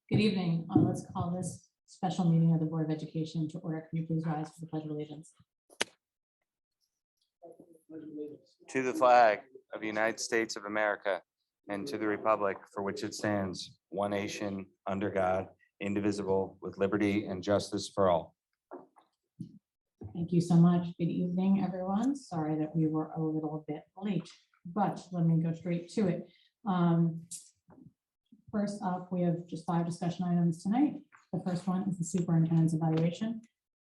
Good evening. Let's call this special meeting of the Board of Education to order. Can you please rise for the Pledge of Allegiance? To the flag of the United States of America and to the republic for which it stands, one nation, under God, indivisible, with liberty and justice for all. Thank you so much. Good evening, everyone. Sorry that we were a little bit late, but let me go straight to it. First up, we have just 5 discussion items tonight. The first one is the superintendent's evaluation.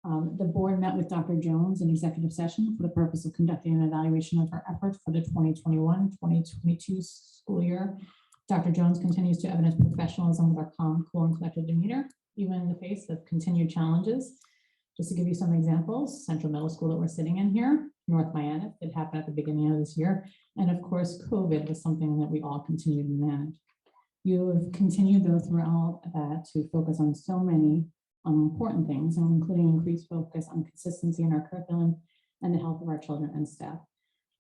The board met with Dr. Jones in executive session for the purpose of conducting an evaluation of her efforts for the 2021-2022 school year. Dr. Jones continues to evidence professionalism with our calm, cool, and collected demeanor, even in the face of continued challenges. Just to give you some examples, Central Middle School that we're sitting in here, North Miami, it happened at the beginning of this year. And of course, COVID was something that we all continued to manage. You have continued though throughout that to focus on so many important things, including increased focus on consistency in our curriculum and the health of our children and staff.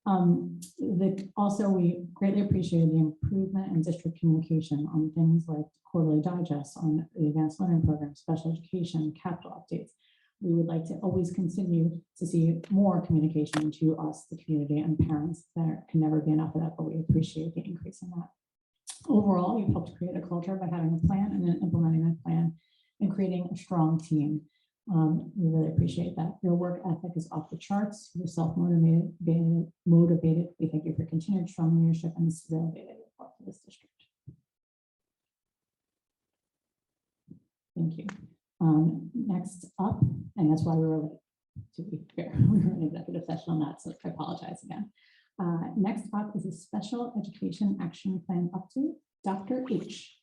Also, we greatly appreciated the improvement in district communication on things like quarterly digests on the advanced learning program, special education, capital updates. We would like to always continue to see more communication to us, the community, and parents. There can never be enough of that, but we appreciate the increase in that. Overall, you've helped create a culture by having a plan and then implementing that plan and creating a strong team. We really appreciate that. Your work ethic is off the charts. You're self-motivated, motivated. We thank you for continued strong leadership and stability that you brought to this district. Thank you. Next up, and that's why we were late, to be fair, we were in executive session on that, so I apologize again. Next up is a special education action plan update. Dr. H.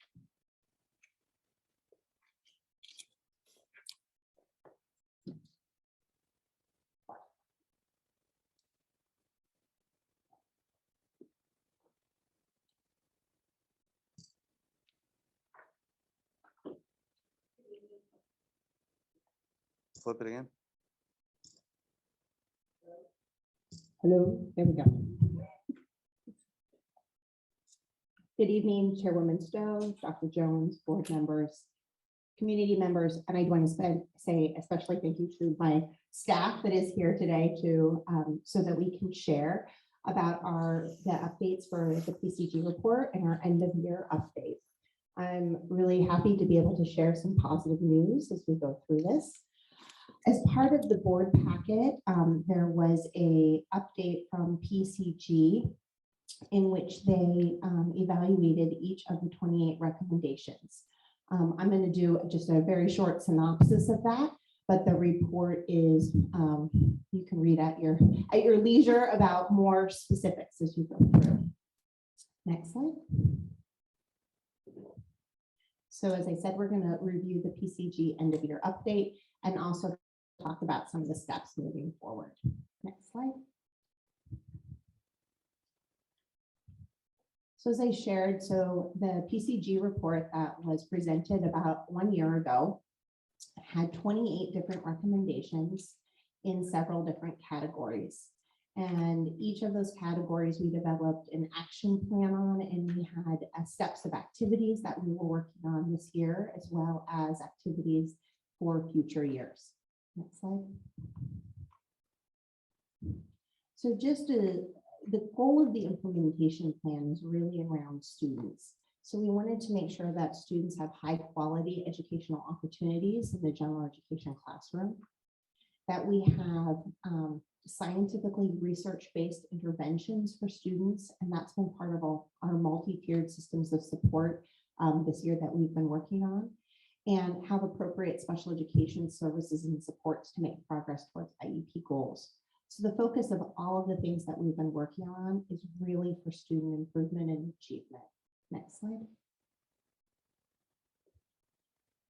Flip it again. Hello, there we go. Good evening, Chairwoman Stowe, Dr. Jones, board members, community members, and I want to say especially thank you to my staff that is here today to so that we can share about the updates for the PCG report and our end of year update. I'm really happy to be able to share some positive news as we go through this. As part of the board packet, there was an update from PCG in which they evaluated each of the 28 recommendations. I'm going to do just a very short synopsis of that, but the report is, you can read at your leisure about more specifics as you go through. Next slide. So as I said, we're going to review the PCG end of year update and also talk about some of the steps moving forward. Next slide. So as I shared, so the PCG report that was presented about 1 year ago had 28 different recommendations in several different categories. And each of those categories we developed an action plan on, and we had steps of activities that we were working on this year, as well as activities for future years. Next slide. So just the goal of the implementation plan is really around students. So we wanted to make sure that students have high quality educational opportunities in the general education classroom, that we have scientifically research-based interventions for students, and that's been part of our multi-tiered systems of support this year that we've been working on, and have appropriate special education services and supports to make progress towards IEP goals. So the focus of all of the things that we've been working on is really for student improvement and achievement. Next slide.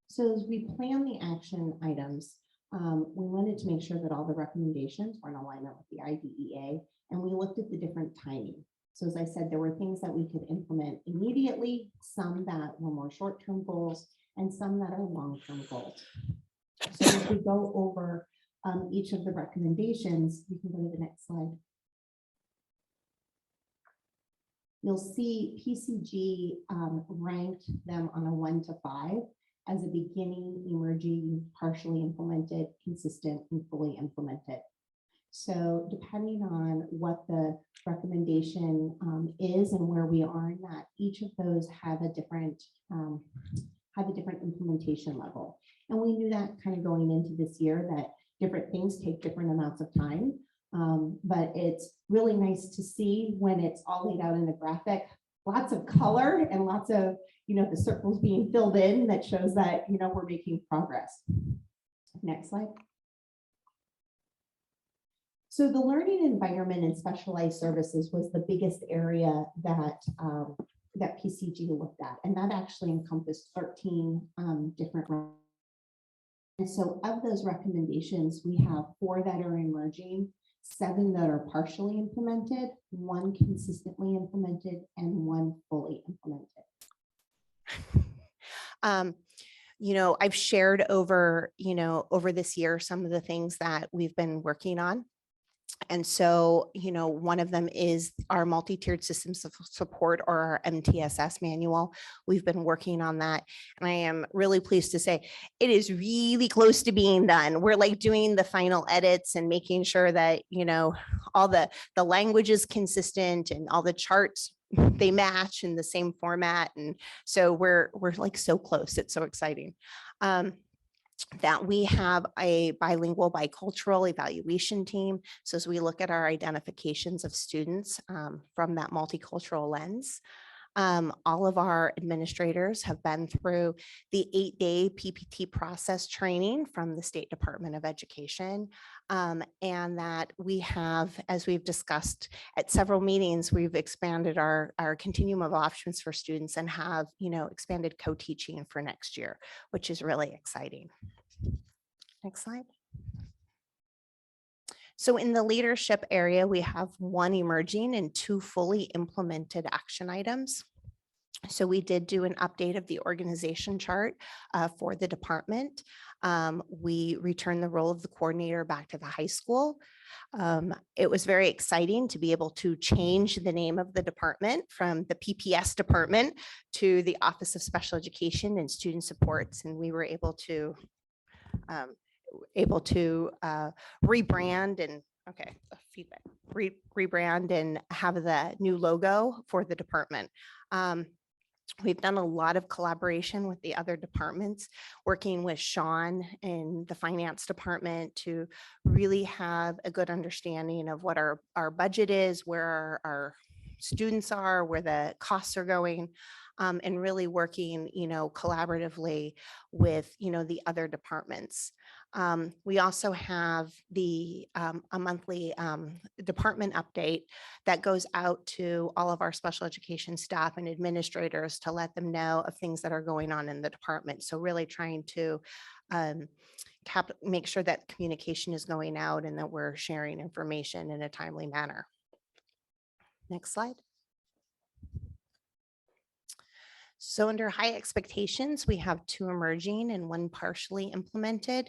So as we plan the action items, we wanted to make sure that all the recommendations were in alignment with the IDEA, and we looked at the different timing. So as I said, there were things that we could implement immediately, some that were more short-term goals, and some that are long-term goals. So as we go over each of the recommendations, you can go to the next slide. You'll see PCG ranked them on a 1 to 5. as a beginning, emerging, partially implemented, consistent, and fully implemented. So depending on what the recommendation is and where we are in that, each of those have a different implementation level. And we knew that kind of going into this year, that different things take different amounts of time. But it's really nice to see when it's all laid out in a graphic, lots of color and lots of, the circles being filled in that shows that, we're making progress. Next slide. So the learning environment and specialized services was the biggest area that PCG looked at, and that actually encompassed 13 different. And so of those recommendations, we have 4 that are emerging, 7 that are partially implemented, 1 consistently implemented, and 1 fully implemented. I've shared over this year some of the things that we've been working on. And so, one of them is our multi-tiered systems of support, or our MTSS manual. We've been working on that, and I am really pleased to say it is really close to being done. We're like doing the final edits and making sure that, all the language is consistent and all the charts, they match in the same format. And so we're like so close. It's so exciting. That we have a bilingual, bicultural evaluation team. So as we look at our identifications of students from that multicultural lens, all of our administrators have been through the 8-day PPT process training from the State Department of Education. And that we have, as we've discussed at several meetings, we've expanded our continuum of options for students and have, expanded co-teaching for next year, which is really exciting. Next slide. So in the leadership area, we have 1 emerging and 2 fully implemented action items. So we did do an update of the organization chart for the department. We returned the role of the coordinator back to the high school. It was very exciting to be able to change the name of the department from the PPS department to the Office of Special Education and Student Supports. And we were able to rebrand and feedback, rebrand and have the new logo for the department. We've done a lot of collaboration with the other departments, working with Sean in the finance department to really have a good understanding of what our budget is, where our students are, where the costs are going, and really working, collaboratively with, the other departments. We also have a monthly department update that goes out to all of our special education staff and administrators to let them know of things that are going on in the department. So really trying to make sure that communication is going out and that we're sharing information in a timely manner. Next slide. So under high expectations, we have 2 emerging and 1 partially implemented.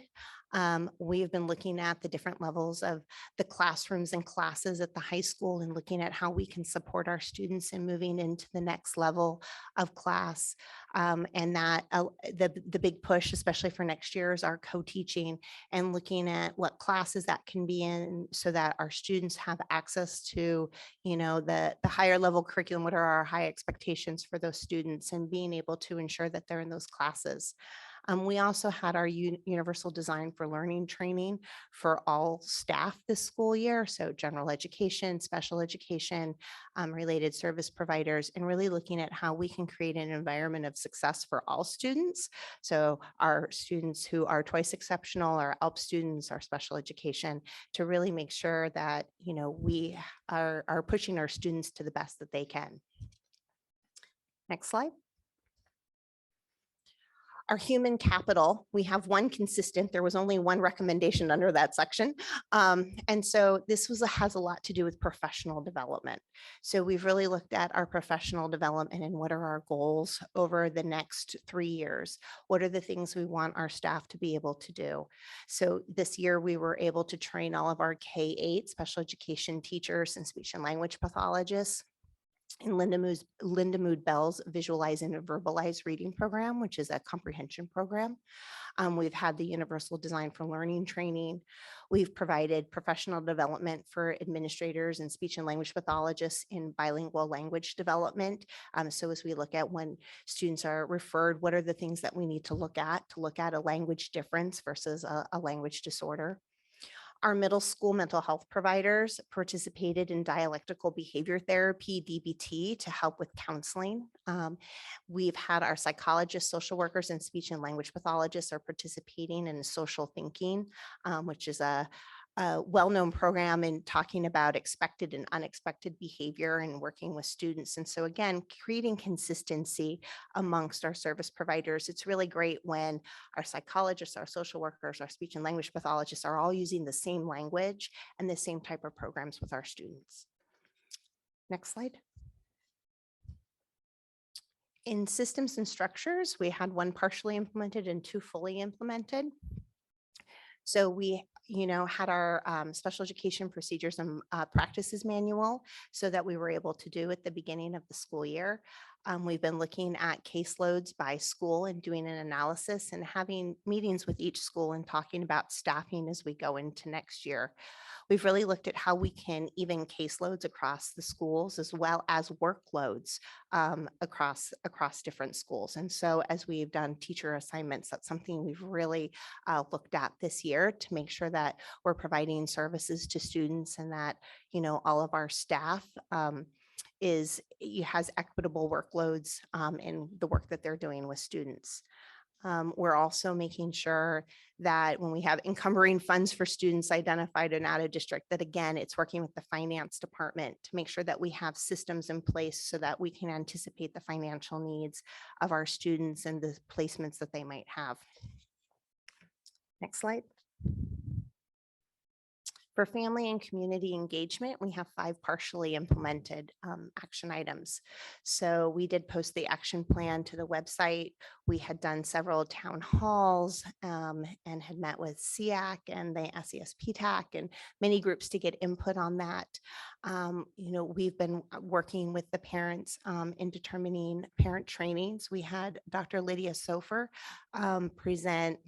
We've been looking at the different levels of the classrooms and classes at the high school and looking at how we can support our students in moving into the next level of class. And that the big push, especially for next year, is our co-teaching and looking at what classes that can be in so that our students have access to, the higher level curriculum. What are our high expectations for those students and being able to ensure that they're in those classes. We also had our universal design for learning training for all staff this school year. So general education, special education, related service providers, and really looking at how we can create an environment of success for all students. So our students who are twice exceptional, our ALP students, our special education, to really make sure that, we are pushing our students to the best that they can. Next slide. Our human capital, we have 1 consistent. There was only 1 recommendation under that section. And so this has a lot to do with professional development. So we've really looked at our professional development and what are our goals over the next 3 years? What are the things we want our staff to be able to do? So this year we were able to train all of our K-8 special education teachers and speech and language pathologists. in Linda Mood Bell's Visualize and Verbalize Reading Program, which is a comprehension program. We've had the Universal Design for Learning training. We've provided professional development for administrators and speech and language pathologists in bilingual language development. So as we look at when students are referred, what are the things that we need to look at a language difference versus a language disorder? Our middle school mental health providers participated in dialectical behavior therapy, DBT, to help with counseling. We've had our psychologists, social workers, and speech and language pathologists are participating in social thinking, which is a well-known program in talking about expected and unexpected behavior and working with students. And so again, creating consistency amongst our service providers. It's really great when our psychologists, our social workers, our speech and language pathologists are all using the same language and the same type of programs with our students. Next slide. In systems and structures, we had one partially implemented and two fully implemented. So we, had our special education procedures and practices manual so that we were able to do at the beginning of the school year. We've been looking at caseloads by school and doing an analysis and having meetings with each school and talking about staffing as we go into next year. We've really looked at how we can even caseloads across the schools as well as workloads across different schools. And so as we've done teacher assignments, that's something we've really looked at this year to make sure that we're providing services to students and that, all of our staff has equitable workloads in the work that they're doing with students. We're also making sure that when we have encumbering funds for students identified and out of district, that again, it's working with the finance department to make sure that we have systems in place so that we can anticipate the financial needs of our students and the placements that they might have. Next slide. For family and community engagement, we have 5 partially implemented action items. So we did post the action plan to the website. We had done several town halls and had met with SEAC and the SESPTAC and many groups to get input on that. We've been working with the parents in determining parent trainings. We had Dr. Lydia Sofer present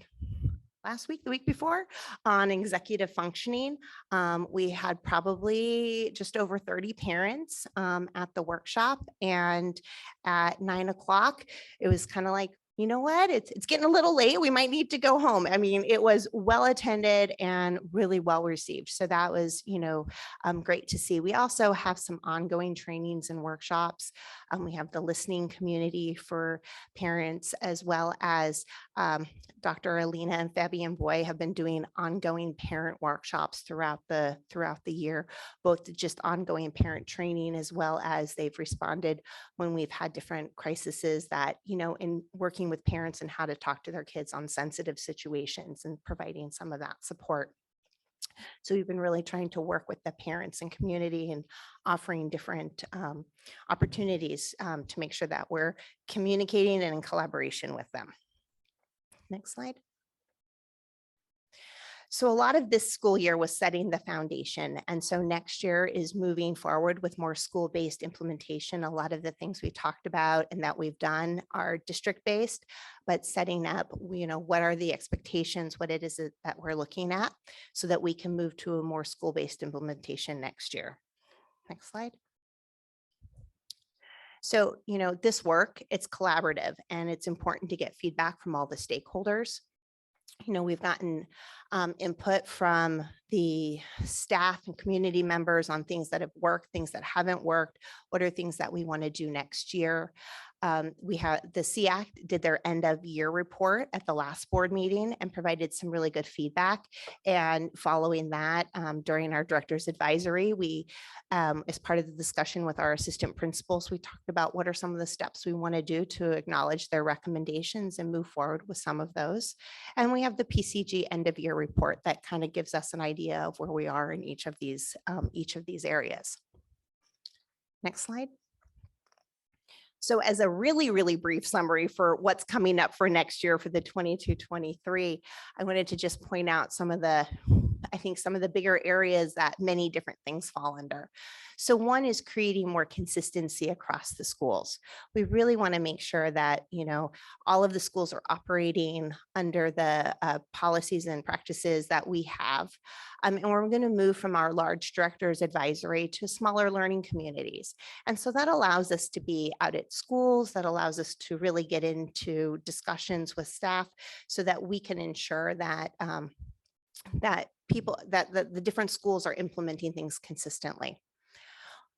last week, the week before, on executive functioning. We had probably just over 30 parents at the workshop, and at 9 o'clock, it was kind of like, you know what, it's getting a little late. We might need to go home. I mean, it was well attended and really well received. So that was, great to see. We also have some ongoing trainings and workshops. We have the listening community for parents, as well as Dr. Alina and Fabian Boy have been doing ongoing parent workshops throughout the year, both just ongoing parent training, as well as they've responded when we've had different crises that, in working with parents and how to talk to their kids on sensitive situations and providing some of that support. So we've been really trying to work with the parents and community and offering different opportunities to make sure that we're communicating and in collaboration with them. Next slide. So a lot of this school year was setting the foundation. And so next year is moving forward with more school-based implementation. A lot of the things we talked about and that we've done are district-based, but setting up, what are the expectations, what it is that we're looking at so that we can move to a more school-based implementation next year. Next slide. So, this work, it's collaborative and it's important to get feedback from all the stakeholders. We've gotten input from the staff and community members on things that have worked, things that haven't worked, what are things that we want to do next year. We have the SEAC did their end of year report at the last board meeting and provided some really good feedback. And following that, during our director's advisory, we, as part of the discussion with our assistant principals, we talked about what are some of the steps we want to do to acknowledge their recommendations and move forward with some of those. And we have the Pcg end of year report that kind of gives us an idea of where we are in each of these areas. Next slide. So as a really, really brief summary for what's coming up for next year for the 22-23, I wanted to just point out some of the bigger areas that many different things fall under. So one is creating more consistency across the schools. We really want to make sure that, all of the schools are operating under the policies and practices that we have. And we're going to move from our large directors advisory to smaller learning communities. And so that allows us to be out at schools, that allows us to really get into discussions with staff so that we can ensure that the different schools are implementing things consistently.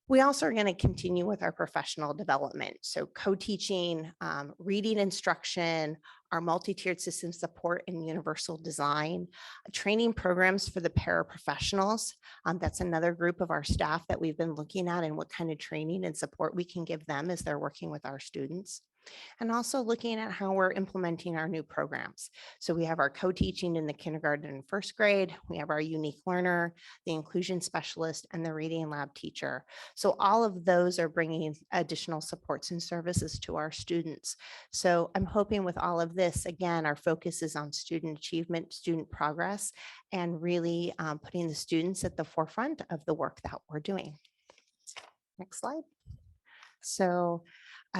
We also are going to continue with our professional development. So co-teaching, reading instruction, our multi-tiered system support and universal design, training programs for the paraprofessionals. That's another group of our staff that we've been looking at and what kind of training and support we can give them as they're working with our students. And also looking at how we're implementing our new programs. So we have our co-teaching in the kindergarten and first grade. We have our unique learner, the inclusion specialist, and the reading lab teacher. So all of those are bringing additional supports and services to our students. So I'm hoping with all of this, again, our focus is on student achievement, student progress, and really putting the students at the forefront of the work that we're doing. Next slide. So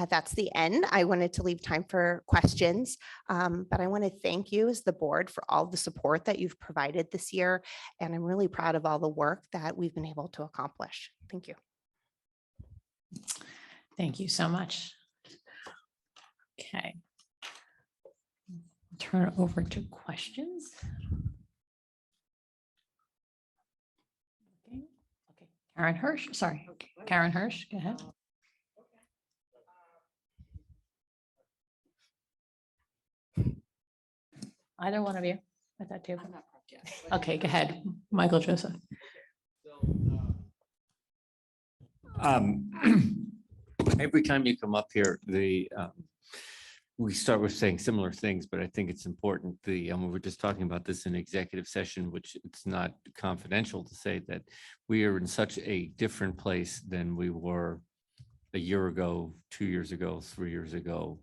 that's the end. I wanted to leave time for questions, but I want to thank you as the board for all the support that you've provided this year. And I'm really proud of all the work that we've been able to accomplish. Thank you. Thank you so much. Okay. Turn it over to questions. Okay. Karen Hirsch, sorry. Karen Hirsch, go ahead. Either one of you at that table. Okay, go ahead, Michael Joseph. Every time you come up here, we start with saying similar things, but I think it's important. We were just talking about this in executive session, which it's not confidential to say that we are in such a different place than we were a year ago, 2 years ago, 3 years ago.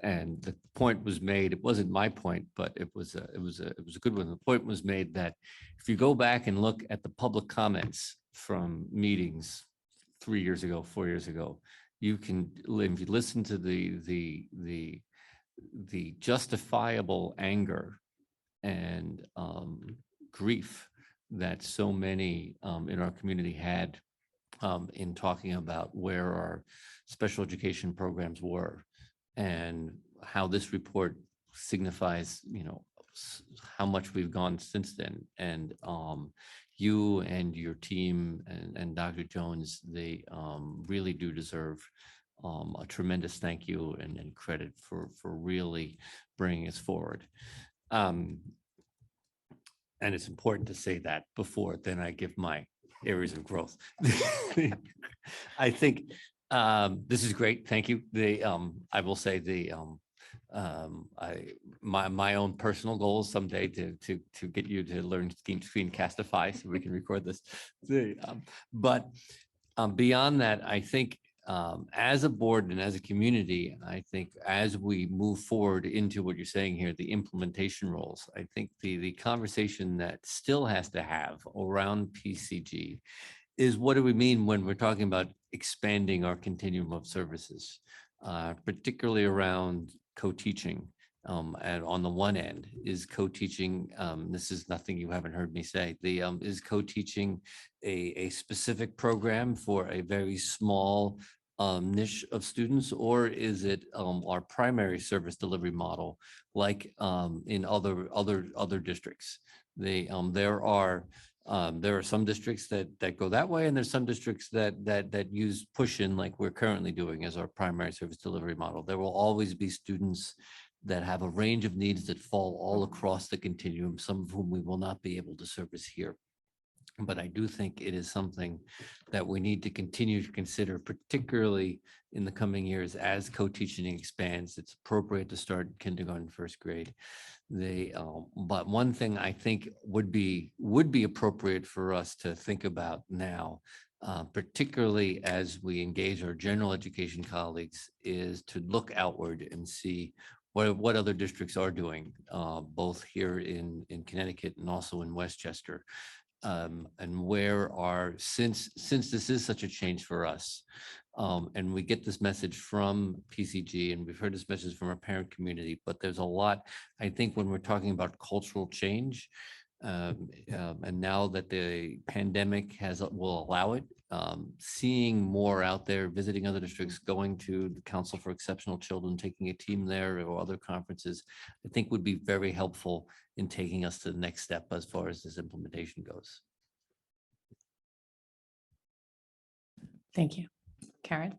And the point was made, it wasn't my point, but it was a good one. The point was made that if you go back and look at the public comments from meetings 3 years ago, 4 years ago, you can, if you listen to the justifiable anger and grief that so many in our community had in talking about where our special education programs were, and how this report signifies, how much we've gone since then. And you and your team and Dr. Jones, they really do deserve a tremendous thank you and credit for really bringing us forward. And it's important to say that before then I give my areas of growth. I think this is great. Thank you. I will say my own personal goal is someday to get you to learn Screencastify so we can record this. But beyond that, I think as a board and as a community, I think as we move forward into what you're saying here, the implementation roles, I think the conversation that still has to have around PCG is, what do we mean when we're talking about expanding our continuum of services, particularly around co-teaching. And on the one end, is co-teaching, this is nothing you haven't heard me say, is co-teaching a specific program for a very small niche of students, or is it our primary service delivery model, like in other districts? There are some districts that go that way, and there's some districts that use push-in, like we're currently doing as our primary service delivery model. There will always be students that have a range of needs that fall all across the continuum, some of whom we will not be able to service here. But I do think it is something that we need to continue to consider, particularly in the coming years as co-teaching expands. It's appropriate to start kindergarten, first grade. But one thing I think would be appropriate for us to think about now, particularly as we engage our general education colleagues, is to look outward and see what other districts are doing, both here in Connecticut and also in Westchester. and where are, since this is such a change for us, and we get this message from PCG and we've heard this message from our parent community, but there's a lot, I think when we're talking about cultural change, and now that the pandemic will allow it, seeing more out there, visiting other districts, going to the Council for Exceptional Children, taking a team there or other conferences, I think would be very helpful in taking us to the next step as far as this implementation goes. Thank you. Karen?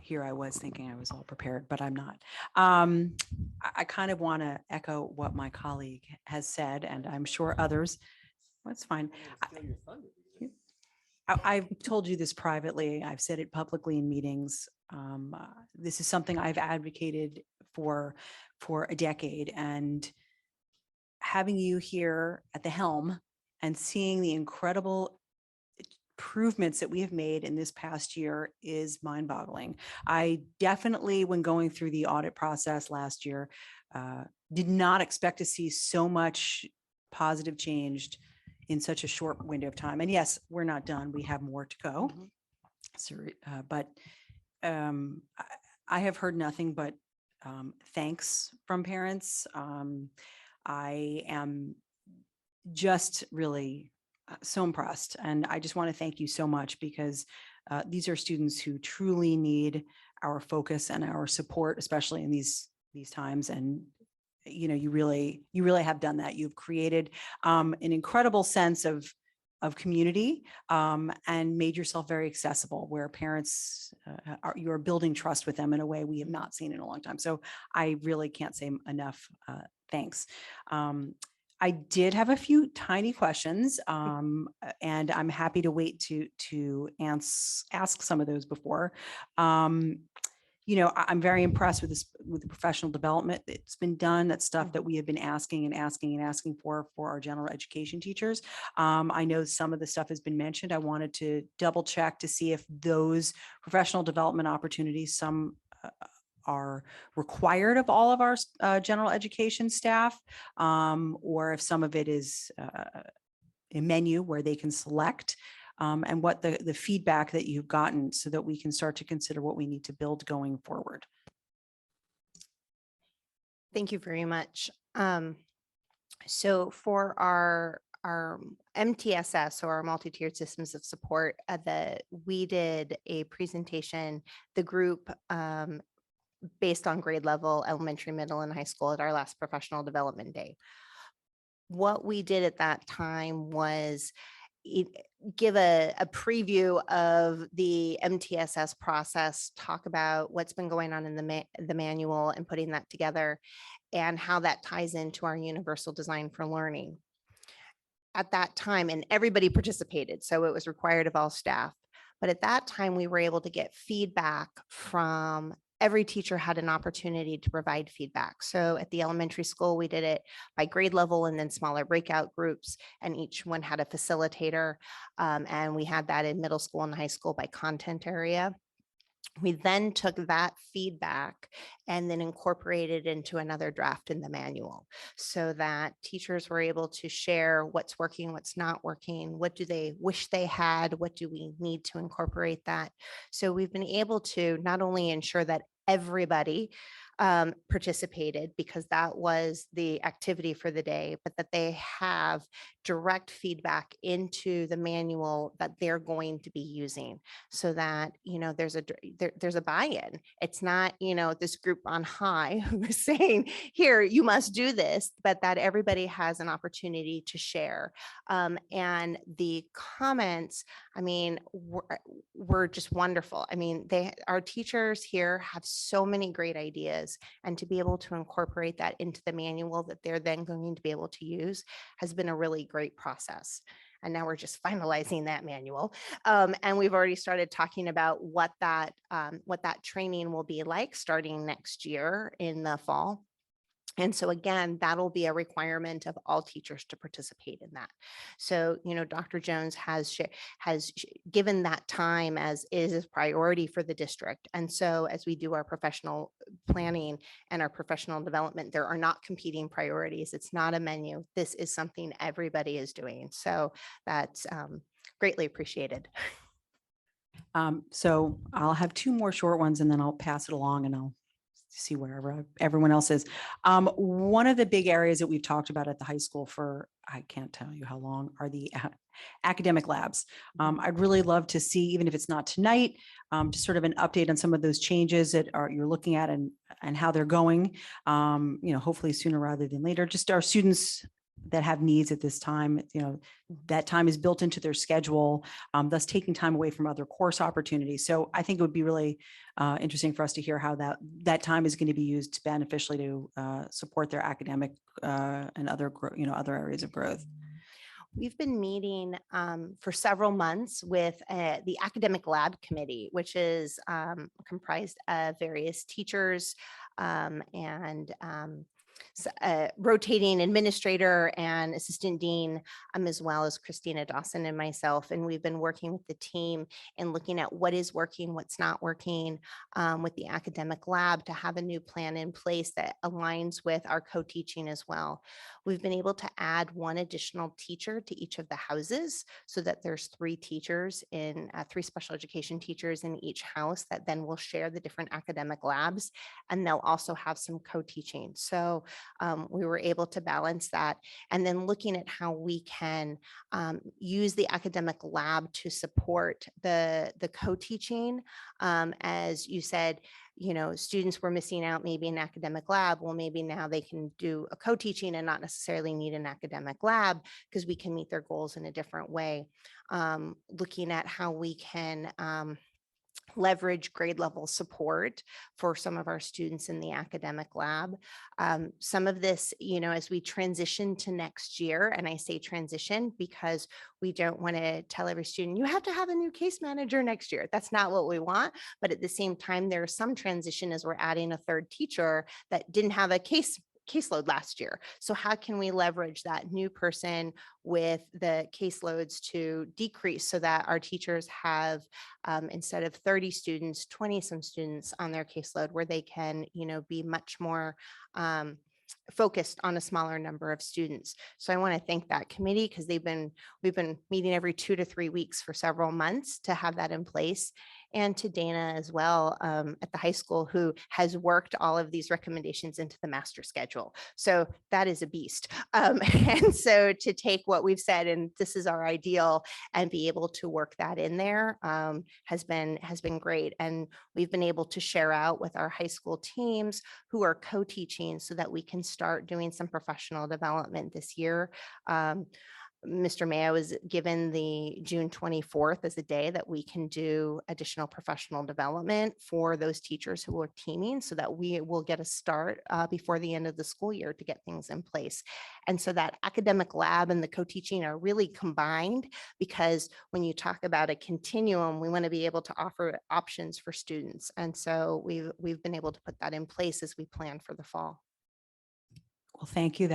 Here I was thinking I was all prepared, but I'm not. I kind of want to echo what my colleague has said, and I'm sure others. That's fine. I've told you this privately. I've said it publicly in meetings. This is something I've advocated for a decade, and having you here at the helm and seeing the incredible improvements that we have made in this past year is mind-boggling. I definitely, when going through the audit process last year, did not expect to see so much positive change in such a short window of time. And yes, we're not done. We have more to go. So, but I have heard nothing but thanks from parents. I am just really so impressed. And I just want to thank you so much, because these are students who truly need our focus and our support, especially in these times. And, you know, you really have done that. You've created an incredible sense of community and made yourself very accessible, where parents, you're building trust with them in a way we have not seen in a long time. So I really can't say enough thanks. I did have a few tiny questions, and I'm happy to wait to ask some of those before. You know, I'm very impressed with the professional development that's been done. That's stuff that we have been asking for our general education teachers. I know some of the stuff has been mentioned. I wanted to double check to see if those professional development opportunities, some are required of all of our general education staff, or if some of it is a menu where they can select, and what the feedback that you've gotten, so that we can start to consider what we need to build going forward. Thank you very much. So for our MTSS, or our multi-tiered systems of support, we did a presentation, the group, based on grade level, elementary, middle, and high school, at our last professional development day. What we did at that time was give a preview of the MTSS process, talk about what's been going on in the manual and putting that together, and how that ties into our universal design for learning. At that time, and everybody participated, so it was required of all staff. But at that time, we were able to get feedback from every teacher, had an opportunity to provide feedback. So at the elementary school, we did it by grade level and then smaller breakout groups, and each one had a facilitator. And we had that in middle school and high school by content area. We then took that feedback and then incorporated into another draft in the manual, so that teachers were able to share what's working, what's not working, what do they wish they had, what do we need to incorporate that. So we've been able to not only ensure that everybody participated, because that was the activity for the day, but that they have direct feedback into the manual that they're going to be using, so that, you know, there's a buy-in. It's not, you know, this group on high who is saying, here, you must do this, but that everybody has an opportunity to share. And the comments, I mean, were just wonderful. I mean, our teachers here have so many great ideas, and to be able to incorporate that into the manual that they're then going to be able to use has been a really great process. And now we're just finalizing that manual. And we've already started talking about what that training will be like starting next year in the fall. And so again, that'll be a requirement of all teachers to participate in that. So, Dr. Jones has given that time as is a priority for the district. And so as we do our professional planning and our professional development, there are not competing priorities. It's not a menu. This is something everybody is doing. So that's greatly appreciated. So I'll have two more short ones and then I'll pass it along and I'll see wherever everyone else is. One of the big areas that we've talked about at the high school for, I can't tell you how long, are the academic labs. I'd really love to see, even if it's not tonight, just sort of an update on some of those changes that you're looking at and how they're going, hopefully sooner rather than later. Just our students that have needs at this time, that time is built into their schedule, thus taking time away from other course opportunities. So I think it would be really interesting for us to hear how that time is going to be used beneficially to support their academic and other areas of growth. We've been meeting for several months with the Academic Lab Committee, which is comprised of various teachers and rotating administrator and assistant dean, as well as Christina Dawson and myself. And we've been working with the team and looking at what is working, what's not working with the academic lab to have a new plan in place that aligns with our co-teaching as well. We've been able to add one additional teacher to each of the houses so that there's 3 teachers in 3 special education teachers in each house that then will share the different academic labs, and they'll also have some co-teaching. So we were able to balance that, and then looking at how we can use the academic lab to support the co-teaching. As you said, students were missing out maybe an academic lab. Well, maybe now they can do a co-teaching and not necessarily need an academic lab because we can meet their goals in a different way. Looking at how we can leverage grade level support for some of our students in the academic lab. Some of this, as we transition to next year, and I say transition because we don't want to tell every student, you have to have a new case manager next year. That's not what we want. But at the same time, there's some transition as we're adding a 3rd teacher that didn't have a caseload last year. So how can we leverage that new person with the caseloads to decrease so that our teachers have, instead of 30 students, 20 some students on their caseload where they can, be much more focused on a smaller number of students. So I want to thank that committee because we've been meeting every 2 to 3 weeks for several months to have that in place. And to Dana as well at the high school, who has worked all of these recommendations into the master schedule. So that is a beast. And so to take what we've said, and this is our ideal, and be able to work that in there has been great. And we've been able to share out with our high school teams who are co-teaching so that we can start doing some professional development this year. Mr. Mayo was given the June 24th as a day that we can do additional professional development for those teachers who are teaming so that we will get a start before the end of the school year to get things in place. And so that academic lab and the co-teaching are really combined because when you talk about a continuum, we want to be able to offer options for students. And so we've been able to put that in place as we plan for the fall. Well, thank you.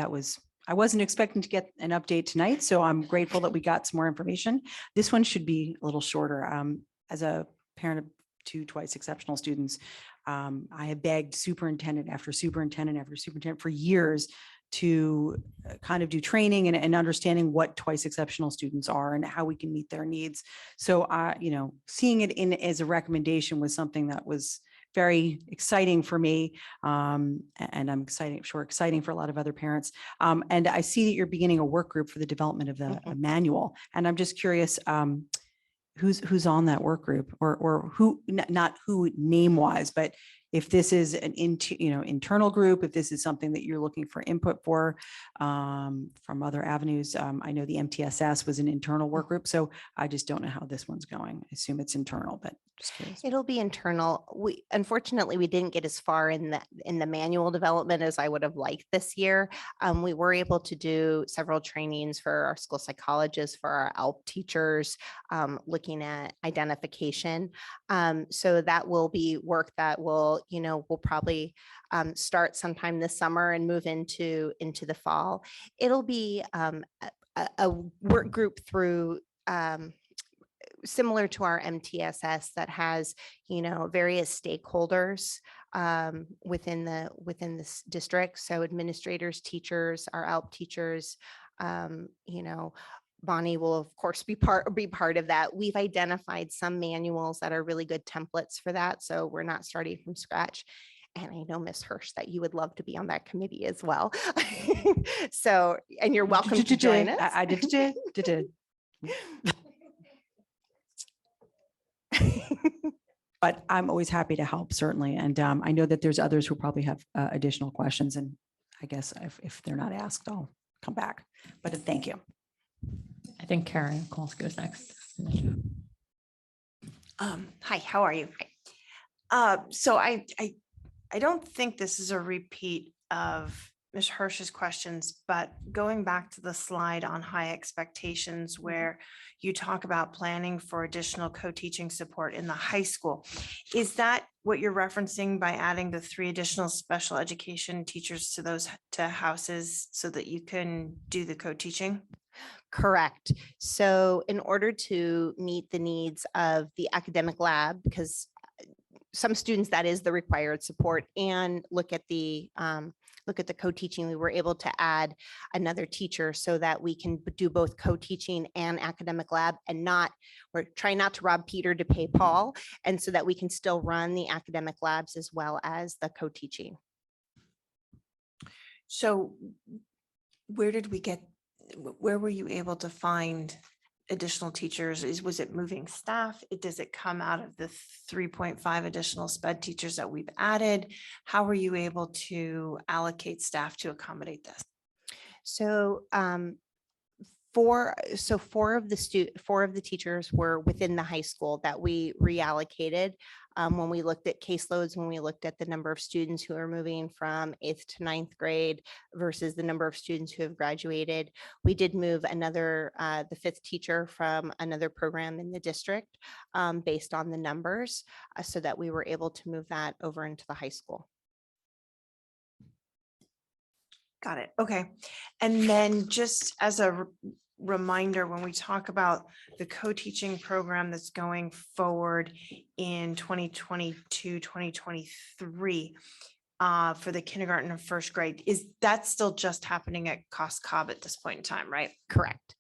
I wasn't expecting to get an update tonight, so I'm grateful that we got some more information. This one should be a little shorter. As a parent of 2 twice exceptional students, I have begged superintendent after superintendent after superintendent for years to kind of do training and understanding what twice exceptional students are and how we can meet their needs. So, seeing it as a recommendation was something that was very exciting for me. And I'm exciting for a lot of other parents. And I see that you're beginning a work group for the development of the manual. And I'm just curious, who's on that work group or who, not who name wise, but if this is an internal group, if this is something that you're looking for input for from other avenues. I know the MTSS was an internal work group, so I just don't know how this one's going. I assume it's internal, but Just curious. It'll be internal. Unfortunately, we didn't get as far in the manual development as I would have liked this year. We were able to do several trainings for our school psychologists, for our ALP teachers, looking at identification. So that will be work that will, we'll probably start sometime this summer and move into the fall. It'll be a work group through similar to our MTSS that has, various stakeholders within this district. So administrators, teachers, our ALP teachers, Bonnie will of course be part of that. We've identified some manuals that are really good templates for that. So we're not starting from scratch. And I know, Ms. Hirsch, that you would love to be on that committee as well. So, and you're welcome to join us. I did. But I'm always happy to help, certainly. And I know that there's others who probably have additional questions. And I guess if they're not asked, I'll come back. But thank you. I think Karen Coles goes next. Hi, how are you? So I don't think this is a repeat of Ms. Hirsch's questions, but going back to the slide on high expectations where you talk about planning for additional co-teaching support in the high school. Is that what you're referencing by adding the 3 additional special education teachers to those houses so that you can do the co-teaching? Correct. So in order to meet the needs of the academic lab, because some students, that is the required support, and look at the co-teaching, we were able to add another teacher so that we can do both co-teaching and academic lab, and we're trying not to rob Peter to pay Paul, and so that we can still run the academic labs as well as the co-teaching. So where were you able to find additional teachers? Was it moving staff? Does it come out of the 3.5 additional SPED teachers that we've added? How were you able to allocate staff to accommodate this? So four of the teachers were within the high school that we reallocated when we looked at caseloads, when we looked at the number of students who are moving from 8th to 9th grade versus the number of students who have graduated. We did move the 5th teacher from another program in the district based on the numbers so that we were able to move that over into the high school. Got it. Okay. And then just as a reminder, when we talk about the co-teaching program that's going forward in 2022, 2023 for the kindergarten and first grade, is that still just happening at Cos Cob at this point in time, right? Correct.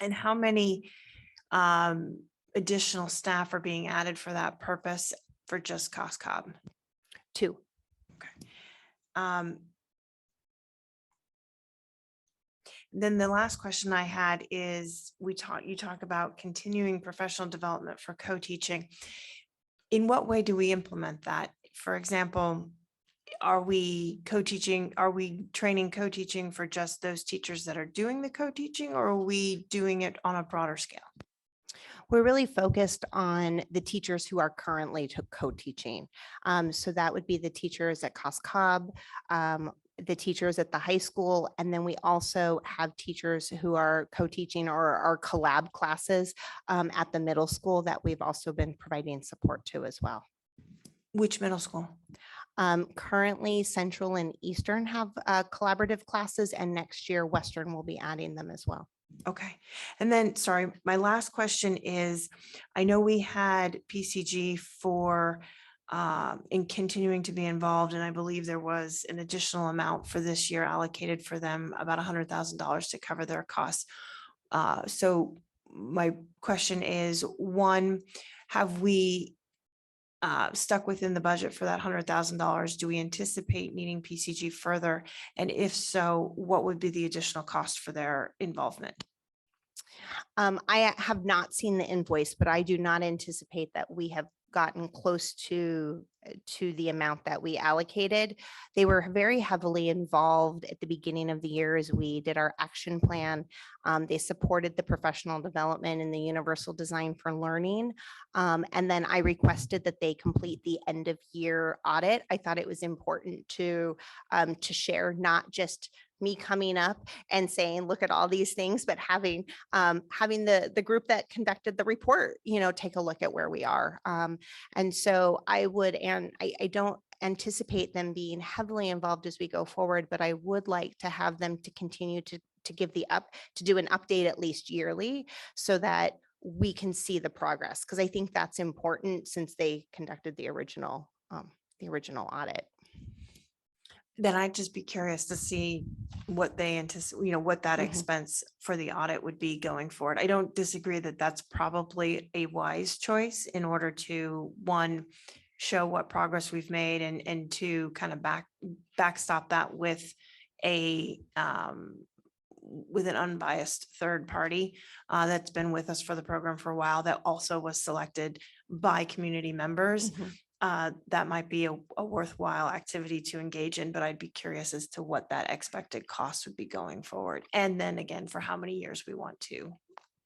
And how many additional staff are being added for that purpose for just Cos Cob? 2. Okay. Then the last question I had is you talk about continuing professional development for co-teaching. In what way do we implement that? For example, are we training co-teaching for just those teachers that are doing the co-teaching, or are we doing it on a broader scale? We're really focused on the teachers who are currently co-teaching. So that would be the teachers at Cos Cob, the teachers at the high school, and then we also have teachers who are co-teaching or are collab classes at the middle school that we've also been providing support to as well. Which middle school? Currently, Central and Eastern have collaborative classes, and next year Western will be adding them as well. Okay. And then, sorry, my last question is, I know we had PCG for in continuing to be involved, and I believe there was an additional amount for this year allocated for them, about $100,000 to cover their costs. So my question is, one, have we stuck within the budget for that $100,000? Do we anticipate needing PCG further? And if so, what would be the additional cost for their involvement? I have not seen the invoice, but I do not anticipate that we have gotten close to to the amount that we allocated. They were very heavily involved at the beginning of the year as we did our action plan. They supported the professional development and the universal design for learning. And then I requested that they complete the end of year audit. I thought it was important to share, not just me coming up and saying, look at all these things, but having the group that conducted the report, take a look at where we are. And so I don't anticipate them being heavily involved as we go forward, but I would like to have them to continue to do an update at least yearly so that we can see the progress. Because I think that's important since they conducted the original audit. Then I'd just be curious to see what they anticipate, what that Mhm. expense for the audit would be going forward. I don't disagree that that's probably a wise choice in order to, one, show what progress we've made, and two, kind of backstop that with with an unbiased third party that's been with us for the program for a while, that also was selected by community members. Mhm. That might be a worthwhile activity to engage in, but I'd be curious as to what that expected cost would be going forward. And then again, for how many years we want to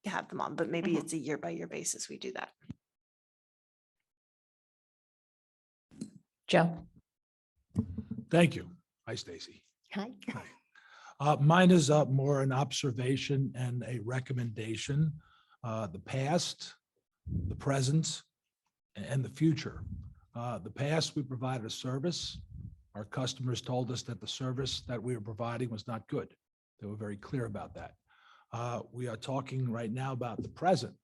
have them on, but maybe Mhm. it's a year by year basis we do that. Joe? Thank you. Hi, Stacy. Hi. Mine is more an observation and a recommendation. The past, the present, and the future. The past, we provided a service. Our customers told us that the service that we were providing was not good. They were very clear about that. We are talking right now about the present.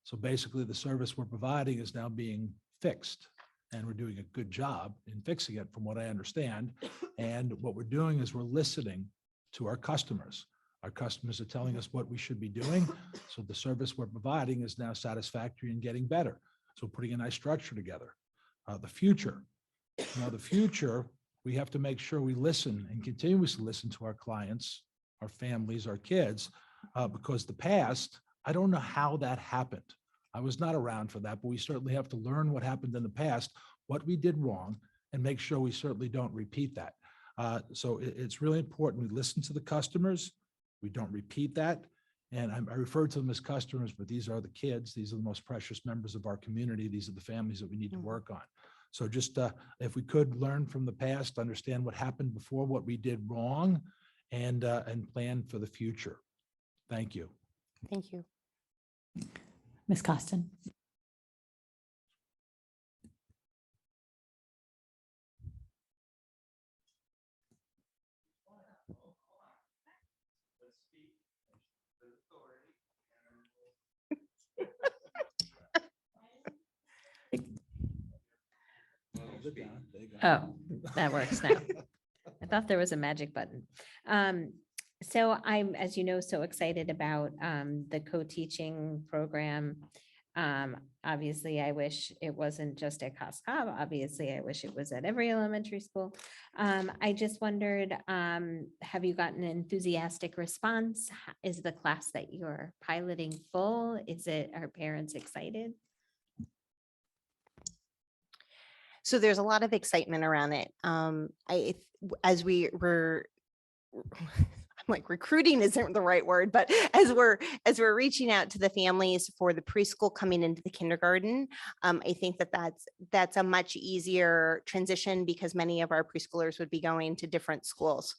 So basically, the service we're providing is now being fixed. And we're doing a good job in fixing it from what I understand. And what we're doing is we're listening to our customers. Our customers are telling us what we should be doing. So the service we're providing is now satisfactory and getting better. So putting a nice structure together. The future. Now, the future, we have to make sure we listen and continuously listen to our clients, our families, our kids, because the past, I don't know how that happened. I was not around for that, but we certainly have to learn what happened in the past, what we did wrong, and make sure we certainly don't repeat that. So it's really important we listen to the customers. We don't repeat that. And I refer to them as customers, but these are the kids. These are the most precious members of our community. These are the families that we need to work on. So just if we could learn from the past, understand what happened before, what we did wrong, and plan for the future. Thank you. Thank you. Ms. Costin? Oh, that works now. I thought there was a magic button. So I'm, as you know, so excited about the co-teaching program. Obviously, I wish it wasn't just at Coscob. Obviously, I wish it was at every elementary school. I just wondered, have you gotten an enthusiastic response? Is the class that you're piloting full? Are parents excited? So there's a lot of excitement around it. As we were, I'm like, recruiting isn't the right word, but as we're reaching out to the families for the preschool coming into the kindergarten, I think that's a much easier transition because many of our preschoolers would be going to different schools.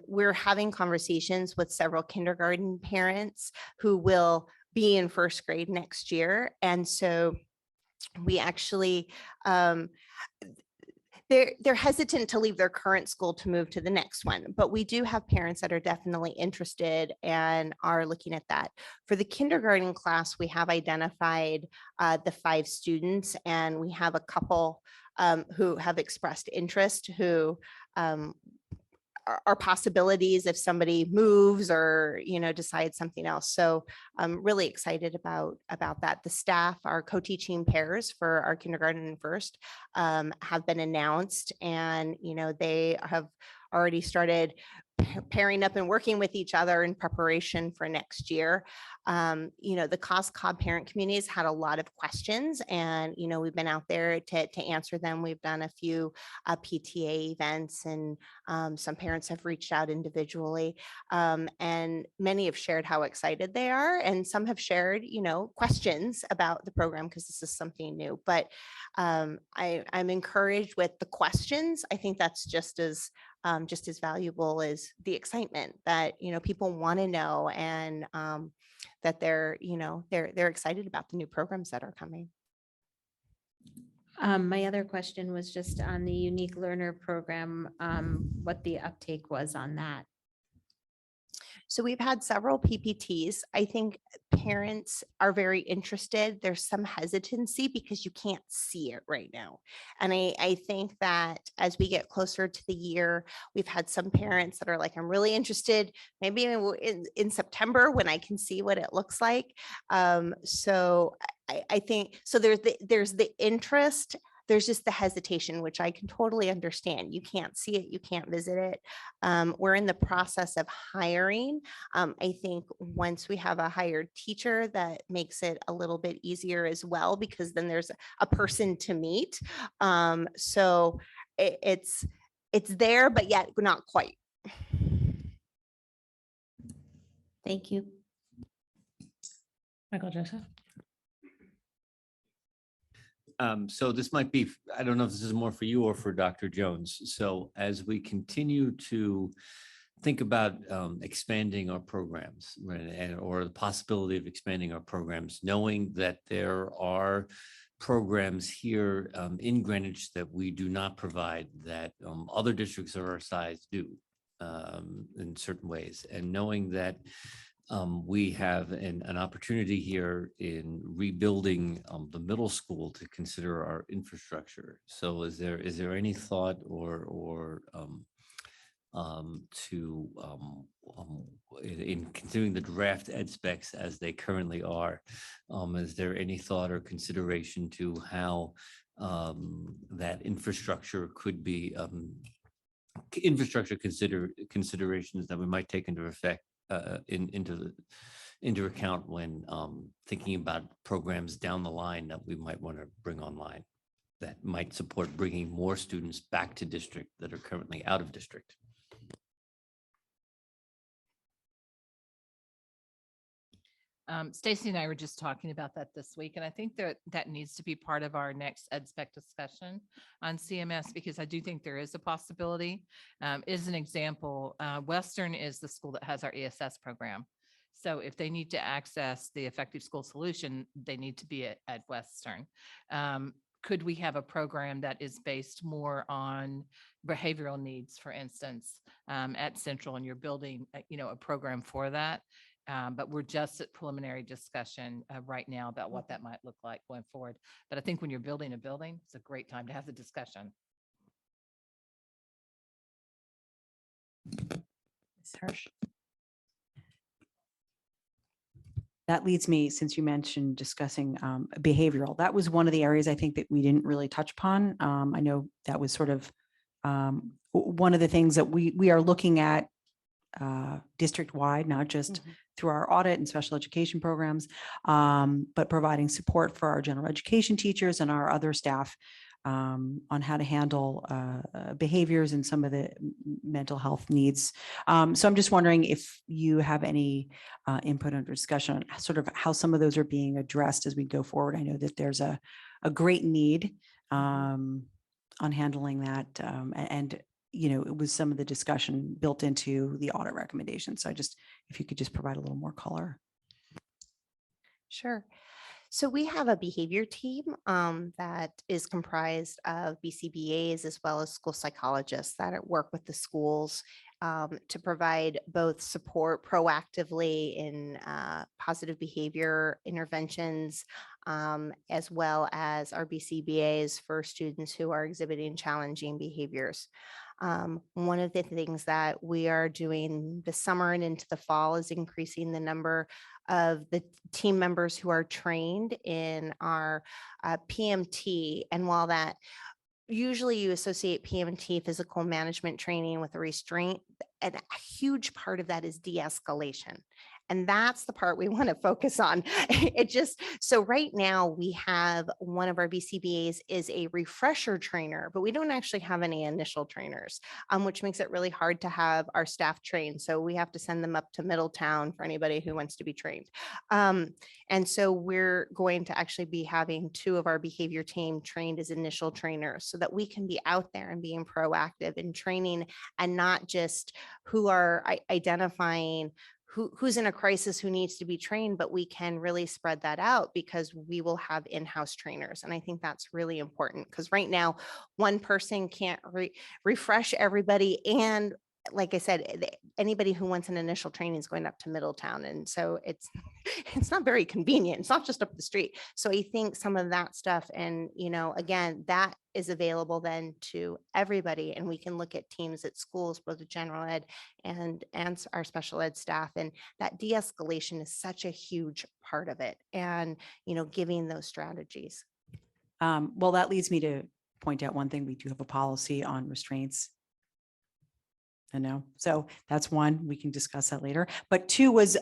We're having conversations with several kindergarten parents who will be in first grade next year. And so we actually, they're hesitant to leave their current school to move to the next one, but we do have parents that are definitely interested and are looking at that. For the kindergarten class, we have identified the 5 students, and we have a couple who have expressed interest who are possibilities if somebody moves or, decides something else. So I'm really excited about that. The staff, our co-teaching pairs for our kindergarten and first have been announced, and, they already started pairing up and working with each other in preparation for next year. The COSCOB parent communities had a lot of questions, and, we've been out there to answer them. We've done a few PTA events, and some parents have reached out individually, and many have shared how excited they are, and some have shared, questions about the program because this is something new. But I'm encouraged with the questions. I think that's just as valuable as the excitement that, people want to know, and that they're excited about the new programs that are coming. My other question was just on the Unique Learner Program, what the uptake was on that. So we've had several PPTs. I think parents are very interested. There's some hesitancy because you can't see it right now. And I think that as we get closer to the year, we've had some parents that are like, I'm really interested, maybe in September when I can see what it looks like. So I think, so there's the interest. There's just the hesitation, which I can totally understand. You can't see it, you can't visit it. We're in the process of hiring. I think once we have a hired teacher, that makes it a little bit easier as well, because then there's a person to meet. So it's there, but yet not quite. Thank you. Michael Joseph. So this might be, I don't know if this is more for you or for Dr. Jones. So as we continue to think about expanding our programs, right, or the possibility of expanding our programs, knowing that there are programs here in Greenwich that we do not provide, that other districts of our size do in certain ways, and knowing that we have an opportunity here in rebuilding the middle school to consider our infrastructure. So is there any thought or in considering the draft ed specs as they currently are, is there any thought or consideration to how that infrastructure could be considerations that we might take into effect into account when thinking about programs down the line that we might want to bring online that might support bringing more students back to district that are currently out of district? Stacy and I were just talking about that this week, and I think that needs to be part of our next EdSpec discussion on CMS, because I do think there is a possibility. As an example, Western is the school that has our ESS program. So if they need to access the Effective School Solution, they need to be at Western. Could we have a program that is based more on behavioral needs, for instance, at Central, and you're building, a program for that? But we're just at preliminary discussion right now about what that might look like going forward. But I think when you're building a building, it's a great time to have the discussion. Ms. Hirsch. That leads me, since you mentioned discussing behavioral, that was one of the areas I think that we didn't really touch upon. I know that was sort of one of the things that we are looking at district-wide, not just through our audit and special education programs, but providing support for our general education teachers and our other staff on how to handle behaviors and some of the mental health needs. So I'm just wondering if you have any input or discussion on sort of how some of those are being addressed as we go forward. I know that there's a great need on handling that, and it was some of the discussion built into the audit recommendations. So if you could just provide a little more color. Sure. So we have a behavior team that is comprised of BCBAs as well as school psychologists that work with the schools to provide both support proactively in positive behavior interventions, as well as our BCBAs for students who are exhibiting challenging behaviors. One of the things that we are doing this summer and into the fall is increasing the number of the team members who are trained in our PMT. And while that usually you associate PMT, physical management training, with a restraint, and a huge part of that is de-escalation. And that's the part we want to focus on. It just, so right now we have one of our BCBAs is a refresher trainer, but we don't actually have any initial trainers, which makes it really hard to have our staff trained. So we have to send them up to Middletown for anybody who wants to be trained. And so we're going to actually be having 2 of our behavior team trained as initial trainers so that we can be out there and being proactive in training, and not just who are identifying who's in a crisis who needs to be trained, but we can really spread that out because we will have in-house trainers. And I think that's really important, because right now one person can't refresh everybody. And like I said, anybody who wants an initial training is going up to Middletown. And so it's not very convenient. It's not just up the street. So I think some of that stuff, and, again, that is available then to everybody. And we can look at teams at schools, both the general ed and our special ed staff. And that de-escalation is such a huge part of it. And, giving those strategies. Well, that leads me to point out one thing. We do have a policy on restraints. I know. So that's one, we can discuss that later. But 2 was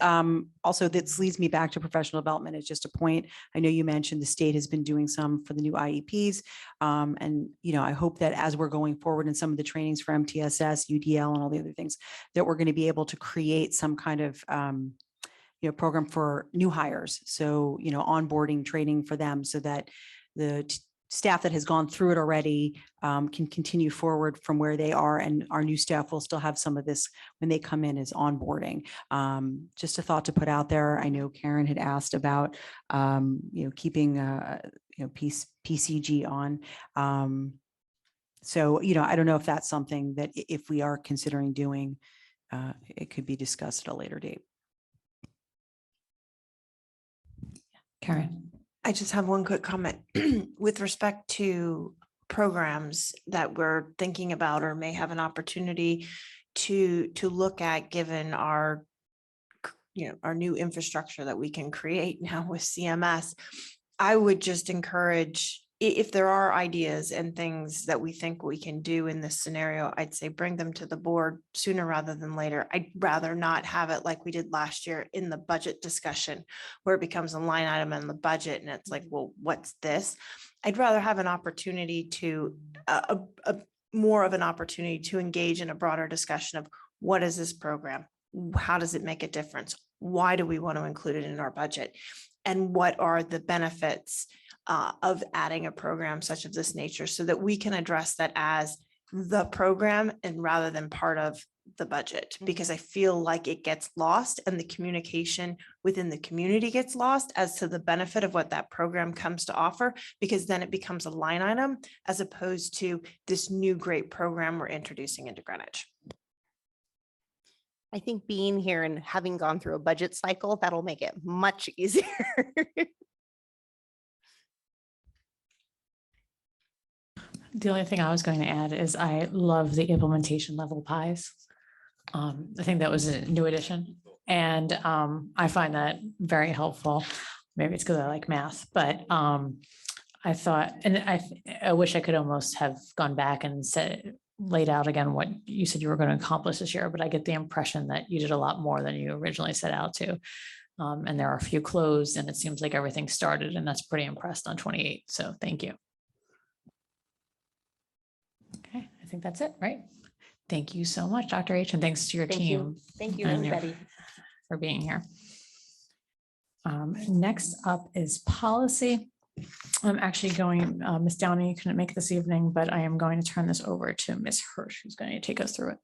also, this leads me back to professional development. It's just a point. I know you mentioned the state has been doing some for the new IEPs. And, I hope that as we're going forward in some of the trainings for MTSS, UDL, and all the other things, that we're going to be able to create some kind of program for new hires. So, onboarding training for them so that the staff that has gone through it already can continue forward from where they are, and our new staff will still have some of this when they come in as onboarding. Just a thought to put out there. I know Karen had asked about keeping PCG on. So I don't know if that's something that if we are considering doing, it could be discussed at a later date. Karen. I just have one quick comment with respect to programs that we're thinking about or may have an opportunity to look at, given our new infrastructure that we can create now with CMS. I would just encourage, if there are ideas and things that we think we can do in this scenario, I'd say bring them to the board sooner rather than later. I'd rather not have it like we did last year in the budget discussion, where it becomes a line item in the budget and it's like, well, what's this? I'd rather have an opportunity to, more of an opportunity to engage in a broader discussion of what is this program? How does it make a difference? Why do we want to include it in our budget? And what are the benefits of adding a program such of this nature, so that we can address that as the program and rather than part of the budget, because I feel like it gets lost and the communication within the community gets lost as to the benefit of what that program comes to offer, because then it becomes a line item as opposed to this new great program we're introducing into Greenwich. I think being here and having gone through a budget cycle, that'll make it much easier. The only thing I was going to add is I love the implementation level pies. I think that was a new addition, and I find that very helpful. Maybe it's because I like math, but I thought, and I wish I could almost have gone back and laid out again what you said you were going to accomplish this year, but I get the impression that you did a lot more than you originally set out to. And there are a few closed, and it seems like everything started, and that's pretty impressed on 28. So thank you. Okay, I think that's it, right? Thank you so much, Dr. H, and thanks to your team. Thank you, and everybody. for being here. Next up is policy. I'm actually going, Ms. Downey couldn't make it this evening, but I am going to turn this over to Ms. Hirsch, who's going to take us through it.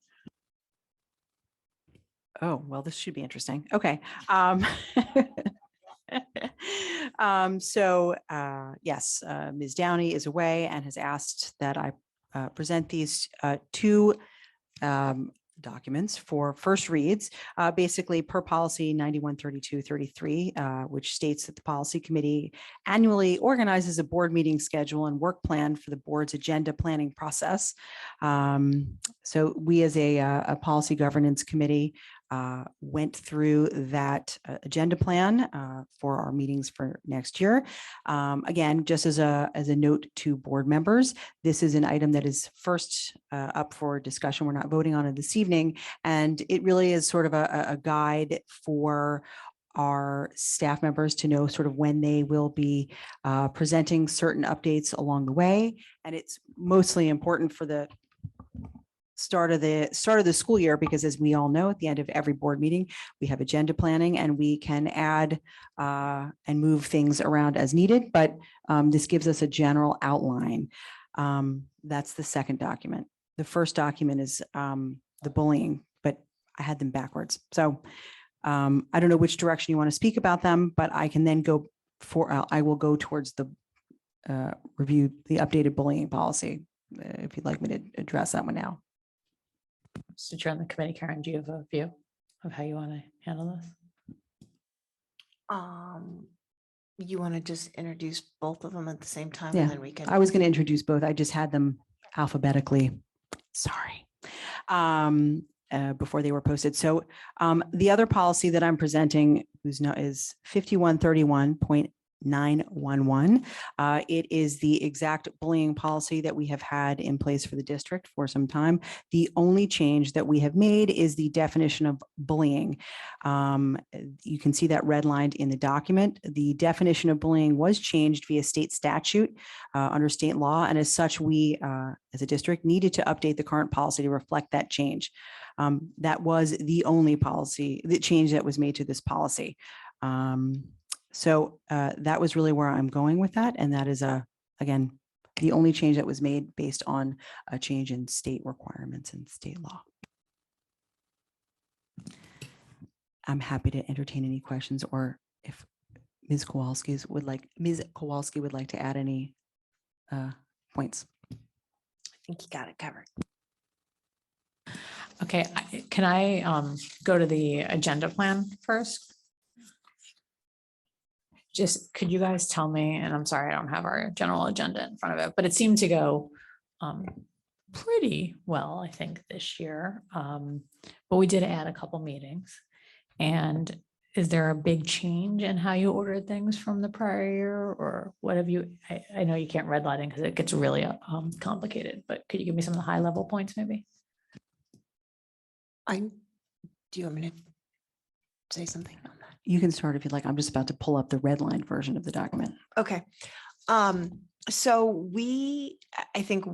Oh, well, this should be interesting. Okay. Yes, Ms. Downey is away and has asked that I present these 2 documents for first reads, basically per policy 913233, which states that the policy committee annually organizes a board meeting schedule and work plan for the board's agenda planning process. So we as a policy governance committee went through that agenda plan for our meetings for next year. Again, just as a note to board members, this is an item that is first up for discussion. We're not voting on it this evening, and it really is sort of a guide for our staff members to know sort of when they will be presenting certain updates along the way. And it's mostly important for the start of the school year, because as we all know, at the end of every board meeting, we have agenda planning and we can add and move things around as needed. But this gives us a general outline. That's the second document. The first document is the bullying, but I had them backwards. So I don't know which direction you want to speak about them, but I can then go I will go towards the review the updated bullying policy, if you'd like me to address that one now. Since you're on the committee, Karen, do you have a view of how you want to handle this? You want to just introduce both of them at the same time, Yeah, and then we can. I was going to introduce both. I just had them alphabetically. Sorry. Before they were posted. So the other policy that I'm presenting is 5131.911. It is the exact bullying policy that we have had in place for the district for some time. The only change that we have made is the definition of bullying. You can see that redlined in the document. The definition of bullying was changed via state statute under state law. And as such, we as a district needed to update the current policy to reflect that change. That was the only policy, the change that was made to this policy. So that was really where I'm going with that. And that is, again, the only change that was made based on a change in state requirements and state law. I'm happy to entertain any questions, or if Ms. Kowalski would like to add any points. I think you got it covered. Okay, can I go to the agenda plan first? Just, could you guys tell me, and I'm sorry, I don't have our general agenda in front of it, but it seemed to go pretty well, I think, this year. But we did add a couple meetings. And is there a big change in how you ordered things from the prior year, or what have you, I know you can't redlining because it gets really complicated, but could you give me some of the high level points maybe? Do you want me to say something on that? You can start if you'd like. I'm just about to pull up the redlined version of the document. Okay. So I think,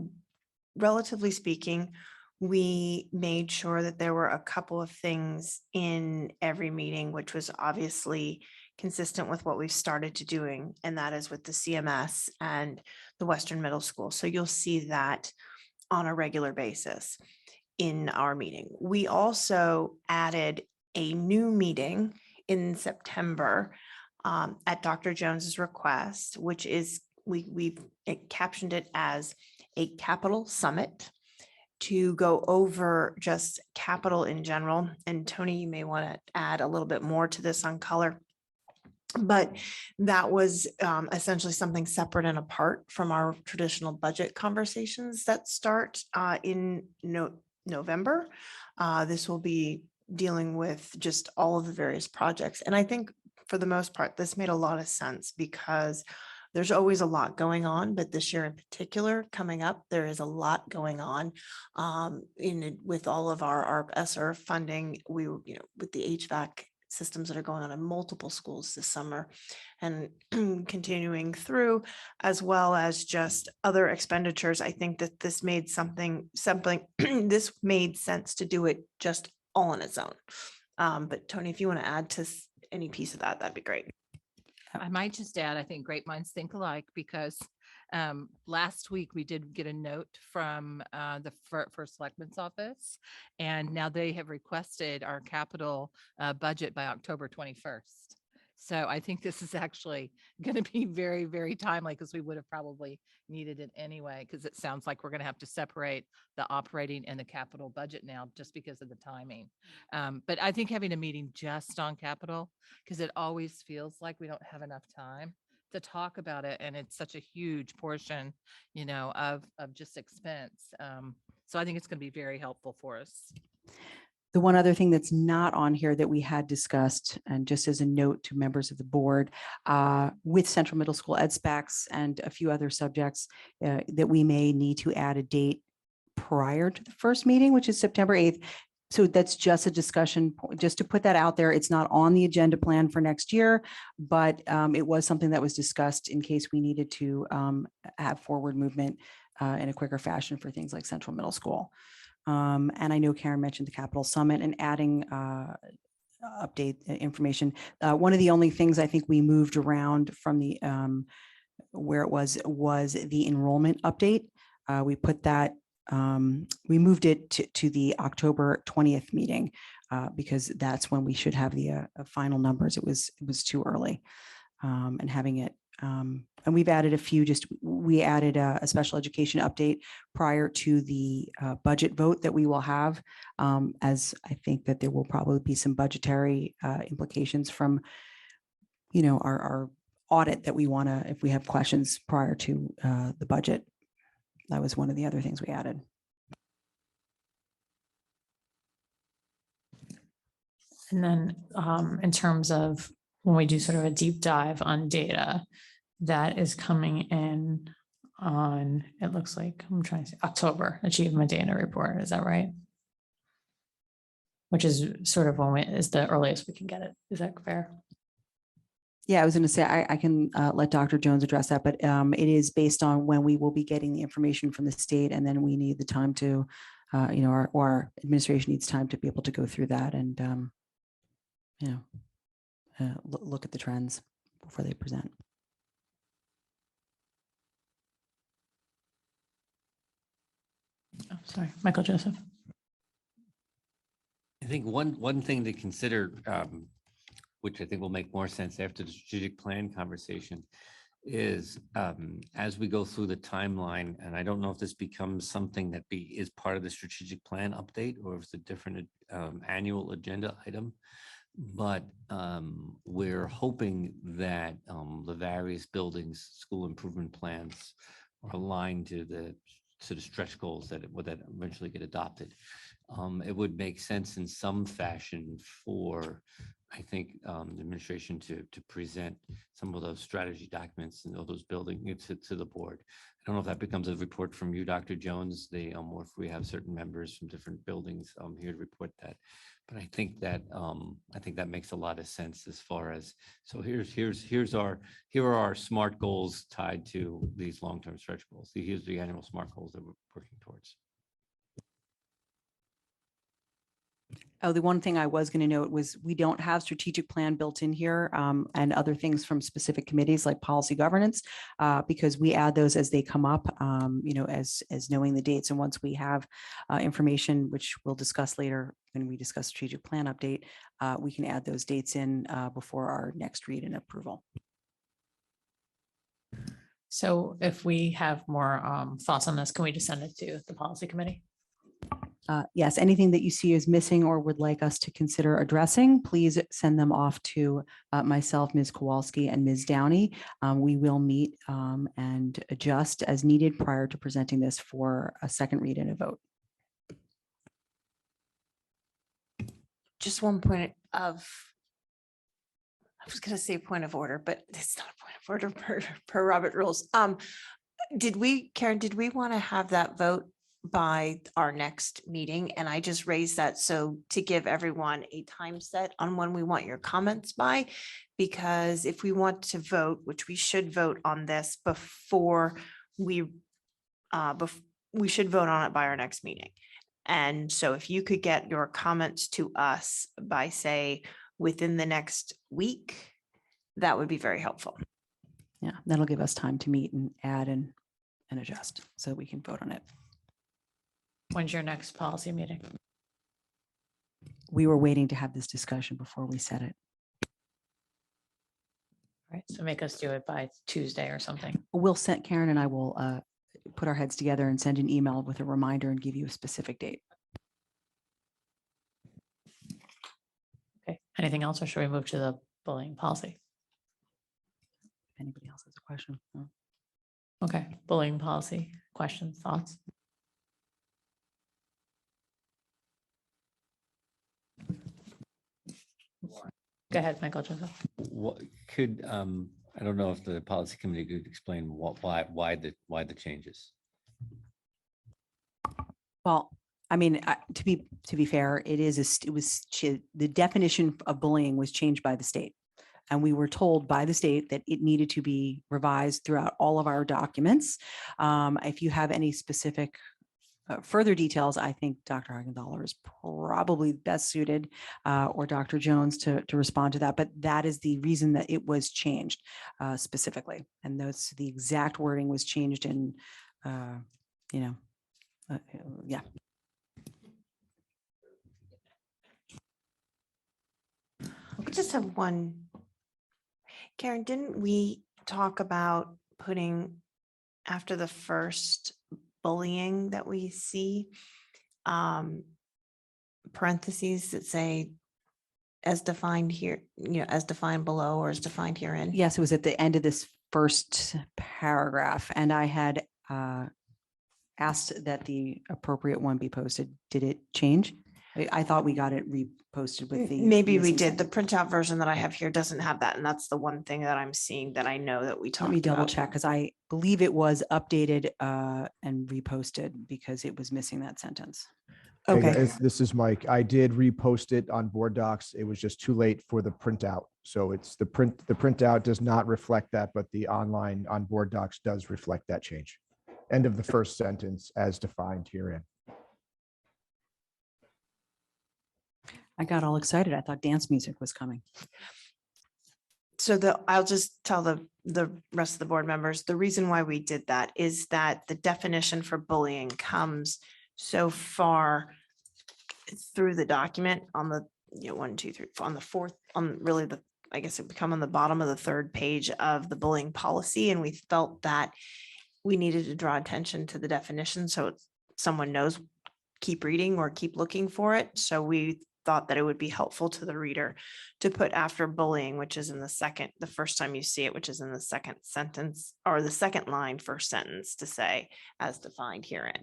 relatively speaking, we made sure that there were a couple of things in every meeting, which was obviously consistent with what we've started to doing, and that is with the CMS and the Western Middle School. So you'll see that on a regular basis in our meeting. We also added a new meeting in September at Dr. Jones's request, which is, we've captioned it as a capital summit to go over just capital in general. And Tony, you may want to add a little bit more to this on color. But that was essentially something separate and apart from our traditional budget conversations that start in November. This will be dealing with just all of the various projects. And I think for the most part, this made a lot of sense because there's always a lot going on, but this year in particular, coming up, there is a lot going on with all of our ESSER funding. With the HVAC systems that are going on in multiple schools this summer and continuing through, as well as just other expenditures. I think that this made this made sense to do it just all on its own. But Tony, if you want to add to any piece of that, that'd be great. I might just add, I think great minds think alike, because last week we did get a note from the First Selectman's office, and now they have requested our capital budget by October 21st. So I think this is actually going to be very, very timely, because we would have probably needed it anyway, because it sounds like we're going to have to separate the operating and the capital budget now just because of the timing. But I think having a meeting just on capital, because it always feels like we don't have enough time to talk about it. And it's such a huge portion, of just expense. So I think it's going to be very helpful for us. The one other thing that's not on here that we had discussed, and just as a note to members of the board, with Central Middle School Ed Specs and a few other subjects, that we may need to add a date prior to the first meeting, which is September 8th. So that's just a discussion, just to put that out there. It's not on the agenda plan for next year, but it was something that was discussed in case we needed to have forward movement in a quicker fashion for things like Central Middle School. And I know Karen mentioned the Capital Summit and adding update information. One of the only things I think we moved around from the where it was the enrollment update. We put that, we moved it to the October 20th meeting because that's when we should have the final numbers. It was too early, and having it. And we've added a few, we added a special education update prior to the budget vote that we will have, as I think that there will probably be some budgetary implications from, our audit that we want to, if we have questions prior to the budget. That was one of the other things we added. And then in terms of when we do sort of a deep dive on data that is coming in on, it looks like, I'm trying to say October achievement data report. Is that right? Which is sort of when is the earliest we can get it. Is that fair? Yeah, I was going to say, I can let Dr. Jones address that, but it is based on when we will be getting the information from the state, and then we need the time to, our administration needs time to be able to go through that and, look at the trends before they present. Oh, sorry, Michael Joseph. I think one thing to consider, which I think will make more sense after the strategic plan conversation, is as we go through the timeline, and I don't know if this becomes something that is part of the strategic plan update or if it's a different annual agenda item, but we're hoping that the various buildings, school improvement plans are aligned to the stretch goals that eventually get adopted. It would make sense in some fashion for, I think, the administration to present some of those strategy documents and all those buildings to the board. I don't know if that becomes a report from you, Dr. Jones, or if we have certain members from different buildings here to report that. But I think that makes a lot of sense as far as, so here are our SMART goals tied to these long-term stretch goals. Here's the annual SMART goals that we're working towards. Oh, the one thing I was going to note was we don't have strategic plan built in here, and other things from specific committees like policy governance, because we add those as they come up, as knowing the dates. And once we have information, which we'll discuss later when we discuss strategic plan update, we can add those dates in before our next read and approval. So if we have more thoughts on this, can we just send it to the policy committee? Yes, anything that you see is missing or would like us to consider addressing, please send them off to myself, Ms. Kowalski, and Ms. Downey. We will meet and adjust as needed prior to presenting this for a second read and a vote. Just one point of, I was going to say point of order, but it's not a point of order per Robert rules. Karen, did we want to have that vote by our next meeting? And I just raised that so to give everyone a time set on when we want your comments by, because if we want to vote, which we should vote on this before we should vote on it by our next meeting. And so if you could get your comments to us by, say, within the next week, that would be very helpful. Yeah, that'll give us time to meet and add and adjust so we can vote on it. When's your next policy meeting? We were waiting to have this discussion before we set it. Right, so make us do it by Tuesday or something. We'll send, Karen and I will put our heads together and send an email with a reminder and give you a specific date. Okay, anything else, or should we move to the bullying policy? If anybody else has a question. No. Okay, bullying policy, questions, thoughts? Go ahead, Michael Joseph. What could, I don't know if the policy committee could explain why the changes. Well, I mean, to be fair, the definition of bullying was changed by the state. And we were told by the state that it needed to be revised throughout all of our documents. If you have any specific further details, I think Dr. Hagenthaler is probably best suited, or Dr. Jones to respond to that. But that is the reason that it was changed specifically. And the exact wording was changed in, yeah. I just have one. Karen, didn't we talk about putting after the first bullying that we see, parentheses that say as defined here, as defined below or as defined herein? Yes, it was at the end of this first paragraph, and I had asked that the appropriate one be posted. Did it change? I thought we got it reposted with the. Maybe we missing did. The sentence. printout version that I have here doesn't have that. And that's the one thing that I'm seeing that I know that we Let talked me double about. check, because I believe it was updated and reposted because it was missing that sentence. Hey, Okay, guys, this is Mike. I did repost it on board docs. It was just too late for the printout. So it's the printout does not reflect that, but the online on board docs does reflect that change. End of the first sentence as defined herein. I got all excited. I thought dance music was coming. So I'll just tell the rest of the board members, the reason why we did that is that the definition for bullying comes so far through the document on the, 1, 2, 3, on the fourth, on really I guess it would come on the bottom of the third page of the bullying policy. And we felt that we needed to draw attention to the definition. So someone knows, keep reading or keep looking for it. So we thought that it would be helpful to the reader to put after bullying, which is in the first time you see it, which is in the second sentence or the second line, first sentence, to say as defined herein.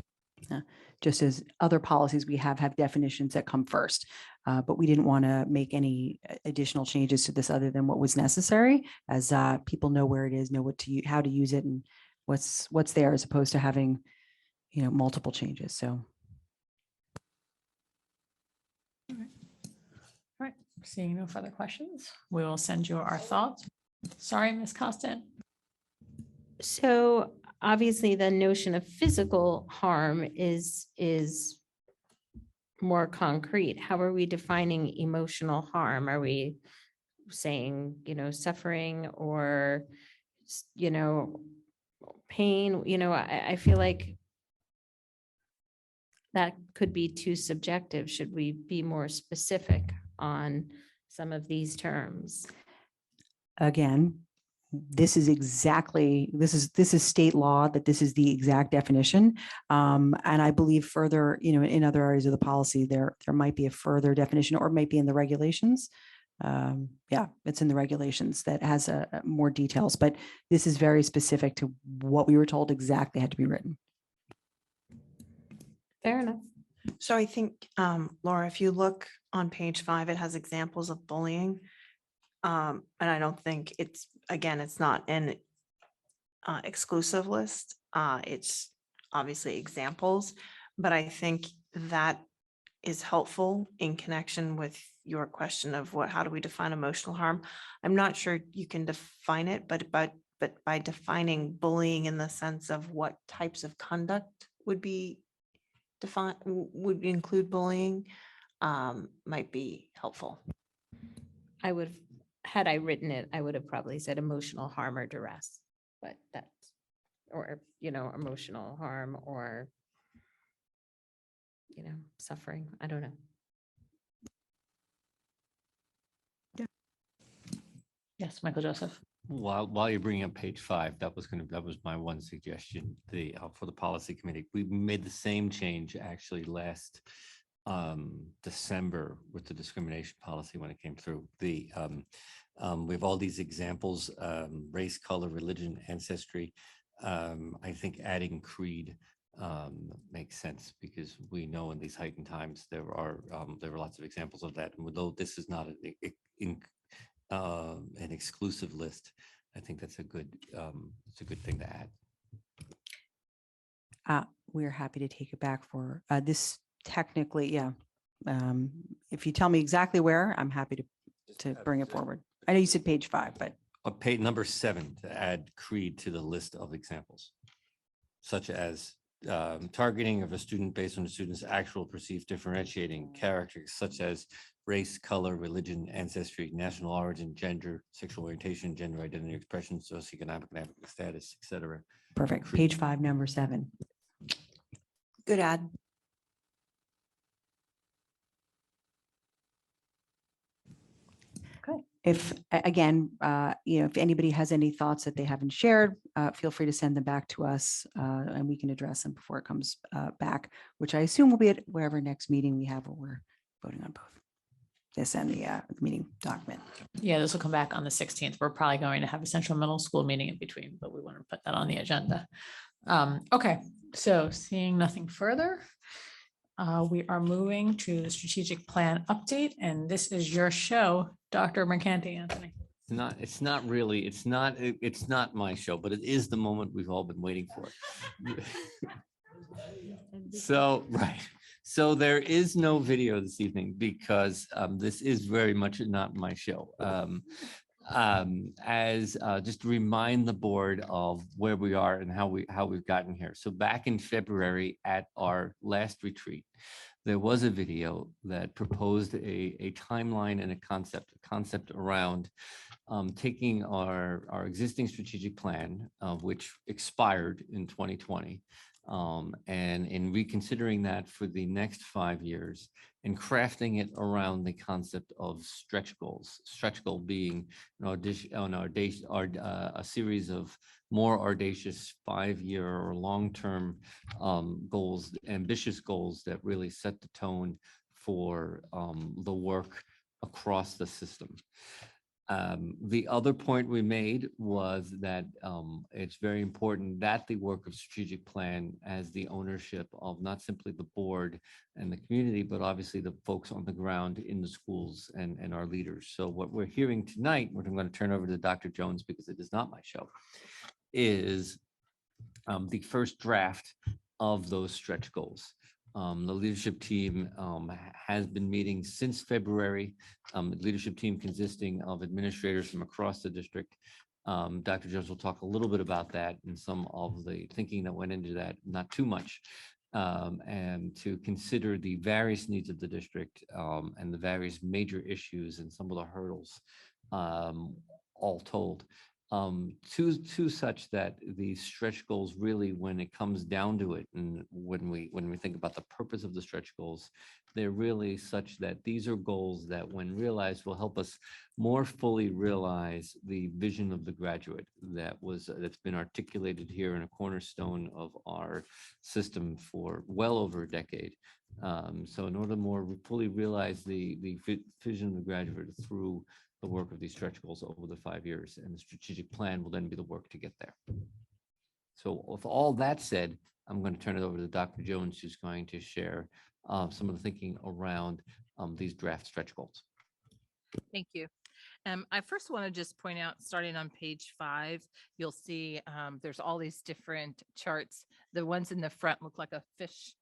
Just as other policies we have definitions that come first, but we didn't want to make any additional changes to this other than what was necessary, as people know where it is, know how to use it, and what's there, as opposed to having multiple changes. So. All right, seeing no further questions, we will send you our thoughts. Sorry, Ms. Costin. So obviously the notion of physical harm is more concrete. How are we defining emotional harm? Are we saying, suffering or, pain? I feel like that could be too subjective. Should we be more specific on some of these terms? Again, this is state law, that this is the exact definition. And I believe further, in other areas of the policy, there might be a further definition, or might be in the regulations. Yeah, it's in the regulations that has more details, but this is very specific to what we were told exactly had to be written. Fair enough. So I think, Laura, if you look on page 5, it has examples of bullying. And I don't think it's not an exclusive list. It's obviously examples, but I think that is helpful in connection with your question of how do we define emotional harm? I'm not sure you can define it, but by defining bullying in the sense of what types of conduct would include bullying, might be helpful. Had I written it, I would have probably said emotional harm or duress, but emotional harm or, suffering. I don't know. Yes, Michael Joseph. While you're bringing up page 5, that was my one suggestion. For the policy committee, we made the same change actually last December with the discrimination policy when it came through. We have all these examples: race, color, religion, ancestry. I think adding creed makes sense, because we know in these heightened times there are lots of examples of that. And although this is not an exclusive list. I think that's it's a good thing to add. We're happy to take it back for this technically, yeah. If you tell me exactly where, I'm happy to bring it forward. I know you said page 5, but Page number 7, to add creed to the list of examples, such as targeting of a student based on the student's actual perceived differentiating characters, such as race, color, religion, ancestry, national origin, gender, sexual orientation, gender identity expression, socioeconomic and academic status, etc. perfect. Page 5, number 7. Good add. Okay. If, again, if anybody has any thoughts that they haven't shared, feel free to send them back to us and we can address them before it comes back, which I assume will be at wherever next meeting we have where we're voting on both this and the meeting document. Yeah, this will come back on the 16th. We're probably going to have a central middle school meeting in between, but we want to put that on the agenda. Okay, so seeing nothing further, we are moving to the strategic plan update, and this is your show, Dr. McCanty, Anthony. It's not my show, but it is the moment we've all been waiting for. So, right. So there is no video this evening because this is very much not my show. Just to remind the board of where we are and how we've gotten here. So back in February at our last retreat, there was a video that proposed a timeline and a concept around taking our existing strategic plan, which expired in 2020, and in reconsidering that for the next 5 years and crafting it around the concept of stretch goals. Stretch goal being a series of more audacious 5-year or long-term goals, ambitious goals that really set the tone for the work across the system. The other point we made was that it's very important that the work of strategic plan has the ownership of not simply the board and the community, but obviously the folks on the ground in the schools and our leaders. So what we're hearing tonight, what I'm going to turn over to Dr. Jones because it is not my show, is the first draft of those stretch goals. The leadership team has been meeting since February. The leadership team consisting of administrators from across the district. Dr. Jones will talk a little bit about that and some of the thinking that went into that, not too much, and to consider the various needs of the district and the various major issues and some of the hurdles, all told. To such that the stretch goals really, when it comes down to it, and when we think about the purpose of the stretch goals, they're really such that these are goals that, when realized, will help us more fully realize the vision of the graduate that's been articulated here in a cornerstone of our system for well over a decade. So in order to more fully realize the vision of the graduate through the work of these stretch goals over the 5 years, and the strategic plan will then be the work to get there. So with all that said, I'm going to turn it over to Dr. Jones, who's going to share some of the thinking around these draft stretch goals. Thank you. I first want to just point out, starting on page 5, you'll see there's all these different charts. The ones in the front look like a fish.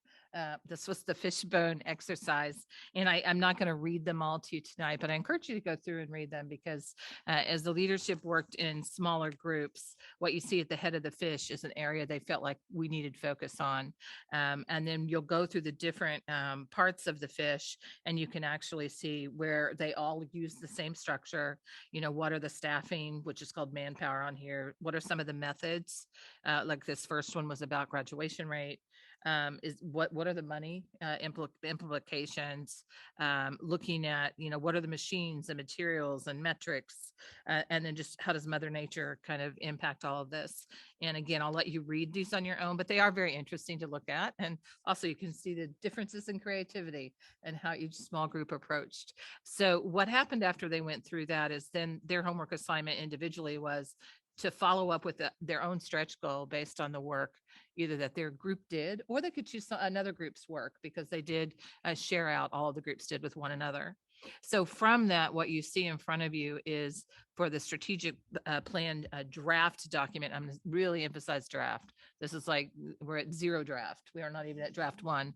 This was the Fishbone Exercise, and I'm not going to read them all to you tonight, but I encourage you to go through and read them because as the leadership worked in smaller groups, what you see at the head of the fish is an area they felt like we needed focus on. And then you'll go through the different parts of the fish, and you can actually see where they all use the same structure. What are the staffing, which is called manpower on here? What are some of the methods? Like this first one was about graduation rate. Is what are the money implications, looking at what are the machines and materials and metrics, and then just how does Mother Nature kind of impact all of this. And again, I'll let you read these on your own, but they are very interesting to look at, and also you can see the differences in creativity and how each small group approached. So what happened after they went through that is then their homework assignment individually was to follow up with their own stretch goal based on the work either that their group did, or they could choose another group's work because they did share out all of the groups did with one another. So from that, what you see in front of you is for the strategic plan draft document. I'm gonna really emphasize draft. This is like, we're at 0 draft. We are not even at draft 1.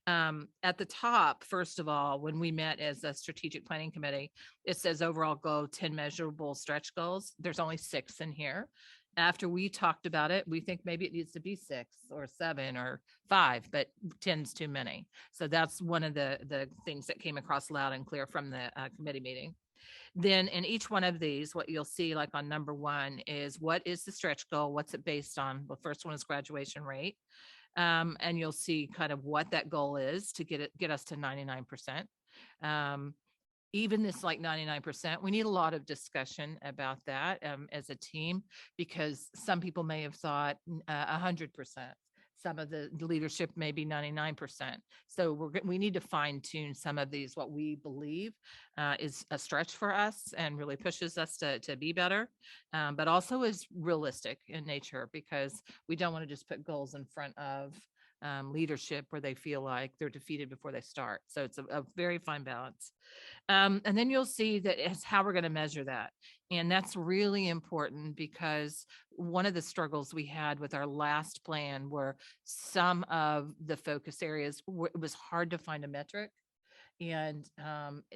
At the top, first of all, when we met as a strategic planning committee, it says overall goal, 10 measurable stretch goals. There's only 6 in here. After we talked about it, we think maybe it needs to be 6 or 7 or 5, but 10's too many. So that's one of the things that came across loud and clear from the committee meeting. Then in each one of these, what you'll see, like on number 1, is what is the stretch goal? What's it based on? The first one is graduation rate. And you'll see kind of what that goal is to get us to 99%. Even this like 99%, we need a lot of discussion about that as a team, because some people may have thought 100%. Some of the leadership may be 99%. So we need to fine tune some of these, what we believe is a stretch for us and really pushes us to be better, but also is realistic in nature, because we don't want to just put goals in front of leadership where they feel like they're defeated before they start. So it's a very fine balance. And then you'll see that it's how we're going to measure that. And that's really important, because one of the struggles we had with our last plan were some of the focus areas, it was hard to find a metric. And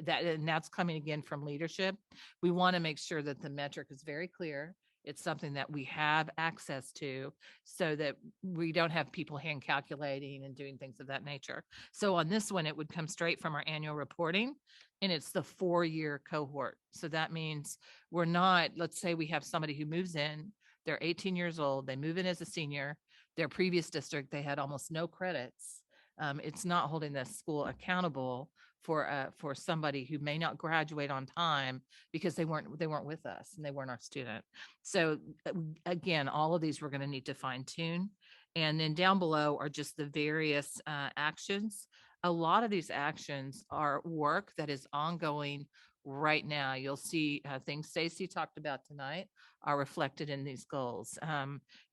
that's coming again from leadership. We want to make sure that the metric is very clear. It's something that we have access to, so that we don't have people hand calculating and doing things of that nature. So on this one, it would come straight from our annual reporting, and it's the 4-year cohort. So that means we're not, let's say we have somebody who moves in, they're 18 years old, they move in as a senior, their previous district, they had almost no credits. It's not holding the school accountable for somebody who may not graduate on time because they weren't with us and they weren't our student. So again, all of these we're going to need to fine tune. And then down below are just the various actions. A lot of these actions are work that is ongoing right now. You'll see things Stacy talked about tonight are reflected in these goals.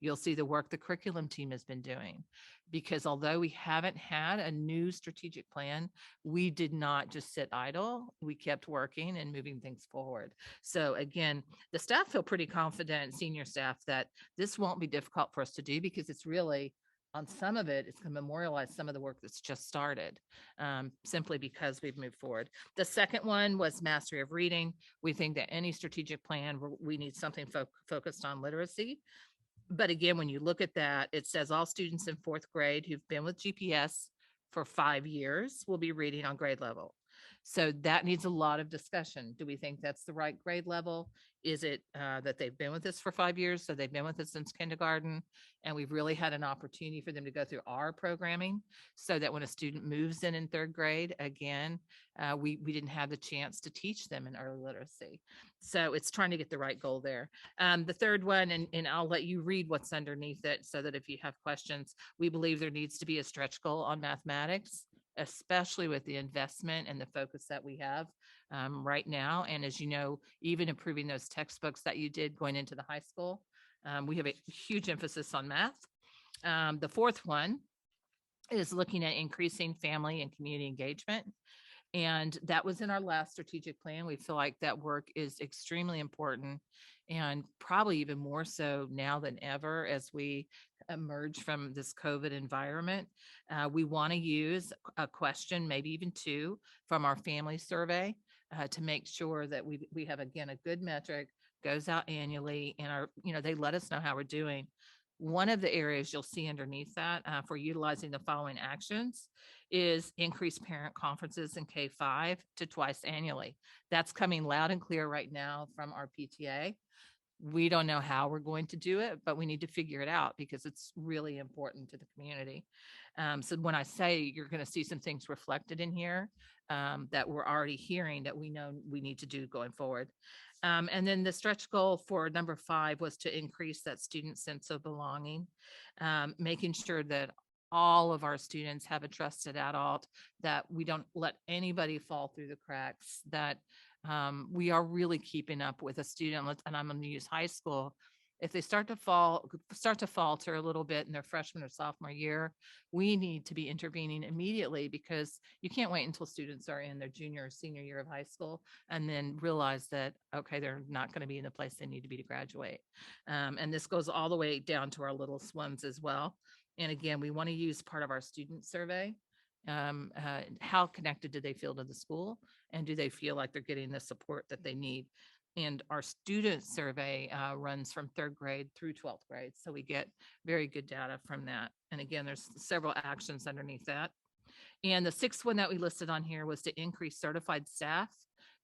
You'll see the work the curriculum team has been doing, because although we haven't had a new strategic plan, we did not just sit idle. We kept working and moving things forward. So again, the staff feel pretty confident, senior staff, that this won't be difficult for us to do, because it's really, on some of it, it's going to memorialize some of the work that's just started, simply because we've moved forward. The second one was mastery of reading. We think that any strategic plan, we need something focused on literacy. But again, when you look at that, it says all students in 4th grade who've been with GPS for 5 years will be reading on grade level. So that needs a lot of discussion. Do we think that's the right grade level? Is it that they've been with us for 5 years, so they've been with us since kindergarten, and we've really had an opportunity for them to go through our programming, so that when a student moves in 3rd grade, again, we didn't have the chance to teach them in early literacy. So it's trying to get the right goal there. The third one, and I'll let you read what's underneath it, so that if you have questions, we believe there needs to be a stretch goal on mathematics, especially with the investment and the focus that we have right now. And as you know, even improving those textbooks that you did going into the high school, we have a huge emphasis on math. The fourth one is looking at increasing family and community engagement. And that was in our last strategic plan. We feel like that work is extremely important, and probably even more so now than ever as we emerge from this COVID environment. We want to use a question, maybe even 2, from our family survey to make sure that we have, again, a good metric, goes out annually, and they let us know how we're doing. One of the areas you'll see underneath that for utilizing the following actions is increase parent conferences in K-5 to twice annually. That's coming loud and clear right now from our PTA. We don't know how we're going to do it, but we need to figure it out, because it's really important to the community. So when I say you're going to see some things reflected in here that we're already hearing that we know we need to do going forward. And then the stretch goal for number 5 was to increase that student sense of belonging, making sure that all of our students have a trusted adult, that we don't let anybody fall through the cracks, that we are really keeping up with a student. And I'm going to use high school. If they start to falter a little bit in their freshman or sophomore year, we need to be intervening immediately, because you can't wait until students are in their junior or senior year of high school and then realize that, okay, they're not going to be in the place they need to be to graduate. And this goes all the way down to our littlest ones as well. And again, we want to use part of our student survey. How connected do they feel to the school, and do they feel like they're getting the support that they need? And our student survey runs from 3rd grade through 12th grade. So we get very good data from that. And again, there's several actions underneath that. And the 6th one that we listed on here was to increase certified staff,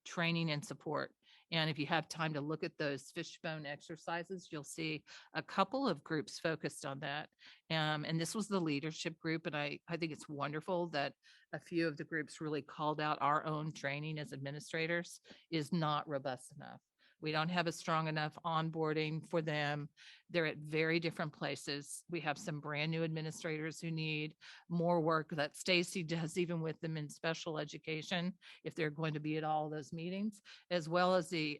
training, and support. And if you have time to look at those Fishbone exercises, you'll see a couple of groups focused on that. And this was the leadership group. And I think it's wonderful that a few of the groups really called out our own training as administrators is not robust enough. We don't have a strong enough onboarding for them. They're at very different places. We have some brand new administrators who need more work that Stacy does, even with them in special education, if they're going to be at all those meetings, as well as the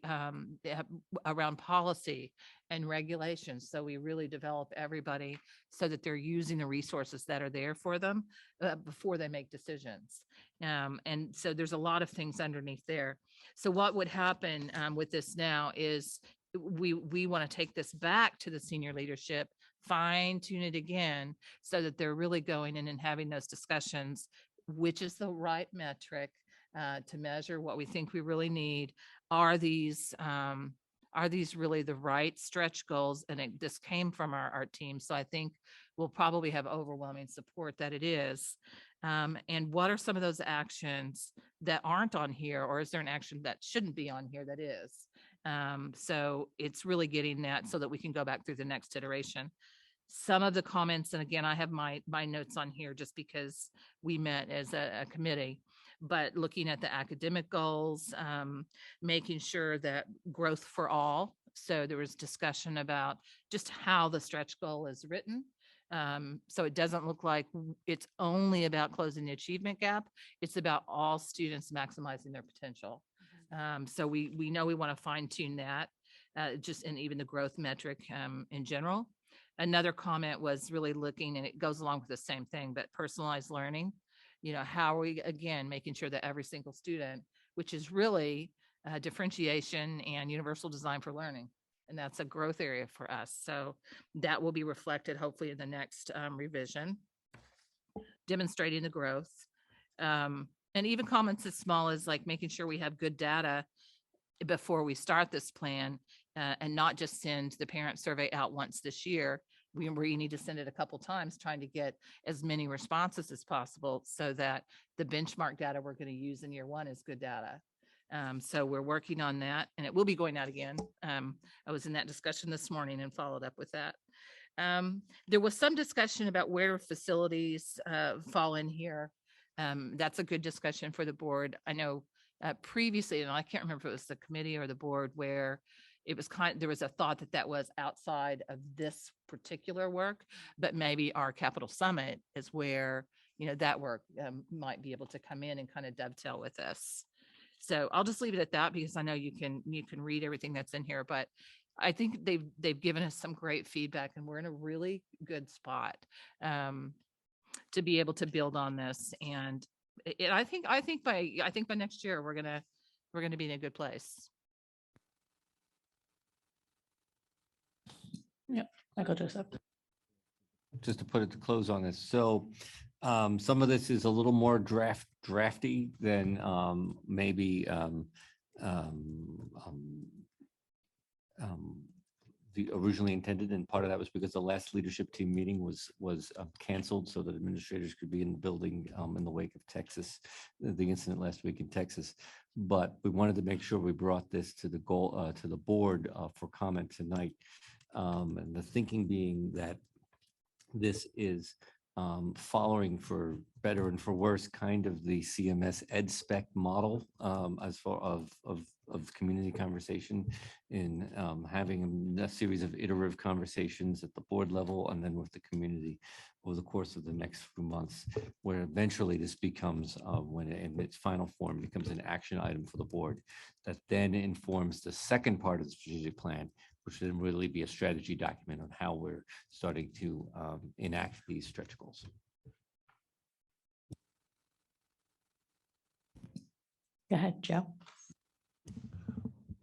around policy and regulations. So we really develop everybody so that they're using the resources that are there for them before they make decisions. And so there's a lot of things underneath there. So what would happen with this now is we want to take this back to the senior leadership, fine tune it again, so that they're really going in and having those discussions, which is the right metric to measure what we think we really need. Are these really the right stretch goals? And this came from our team. So I think we'll probably have overwhelming support that it is. And what are some of those actions that aren't on here, or is there an action that shouldn't be on here that is? So it's really getting that so that we can go back through the next iteration. Some of the comments, and again, I have my notes on here just because we met as a committee, but looking at the academic goals, making sure that growth for all. So there was discussion about just how the stretch goal is written. So it doesn't look like it's only about closing the achievement gap. It's about all students maximizing their potential. So we know we want to fine tune that, and even the growth metric in general. Another comment was really looking, and it goes along with the same thing, but personalized learning. How are we, again, making sure that every single student, which is really differentiation and universal design for learning. And that's a growth area for us. So that will be reflected hopefully in the next revision, demonstrating the growth. And even comments as small as like making sure we have good data before we start this plan, and not just send the parent survey out once this year. We need to send it a couple times, trying to get as many responses as possible so that the benchmark data we're going to use in year 1 is good data. So we're working on that, and it will be going out again. I was in that discussion this morning and followed up with that. There was some discussion about where facilities fall in here. That's a good discussion for the board. I know previously, and I can't remember if it was the committee or the board, where it was there was a thought that was outside of this particular work, but maybe our capital summit is where that work might be able to come in and kind of dovetail with this. So I'll just leave it at that, because I know you can read everything that's in here, but I think they've given us some great feedback, and we're in a really good spot to be able to build on this. And I think by next year we're gonna be in a good place. Yep, Michael Joseph. Just to put it to close on this. So some of this is a little more drafty than maybe the originally intended, and part of that was because the last leadership team meeting was canceled so that administrators could be in the building in the wake of Texas, the incident last week in Texas. But we wanted to make sure we brought this to the board for comment tonight, and the thinking being that this is following, for better and for worse, kind of the CMS ed spec model as far of community conversation, in having a series of iterative conversations at the board level and then with the community over the course of the next few months, where eventually this becomes, when in its final form, becomes an action item for the board that then informs the second part of the strategic plan, which then really be a strategy document on how we're starting to enact these stretch goals. Go ahead, Joe.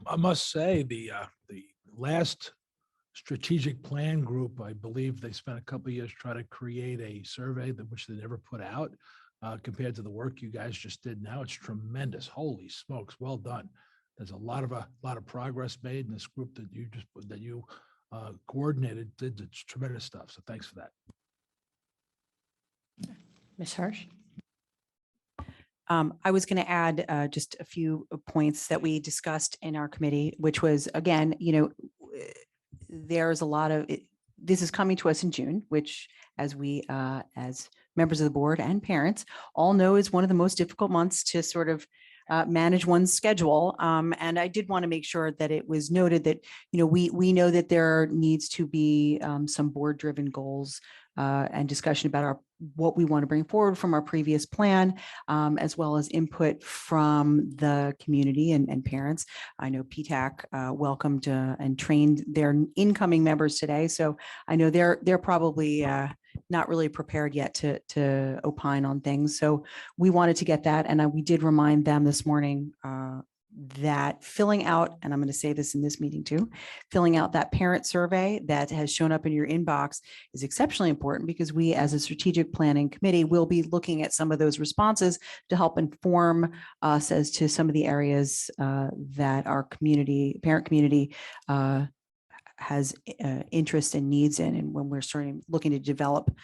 I must say, the last strategic plan group, I believe they spent a couple of years trying to create a survey that which they never put out. Compared to the work you guys just did now, it's tremendous. Holy smokes, well done. There's a lot of progress made in this group that you coordinated. Did tremendous stuff. So thanks for that. Ms. Hirsch? I was going to add just a few points that we discussed in our committee, which was, again, there's a lot of, this is coming to us in June, which as we, as members of the board and parents all know is one of the most difficult months to sort of manage one's schedule. And I did want to make sure that it was noted that, we know that there needs to be some board-driven goals and discussion about what we want to bring forward from our previous plan, as well as input from the community and parents. I know PTAC welcomed and trained their incoming members today, so I know they're probably not really prepared yet to opine on things. So we wanted to get that, and we did remind them this morning that filling out, and I'm going to say this in this meeting too, filling out that parent survey that has shown up in your inbox is exceptionally important, because we as a strategic planning committee will be looking at some of those responses to help inform us as to some of the areas that our parent community has interest and needs in, and when we're looking to develop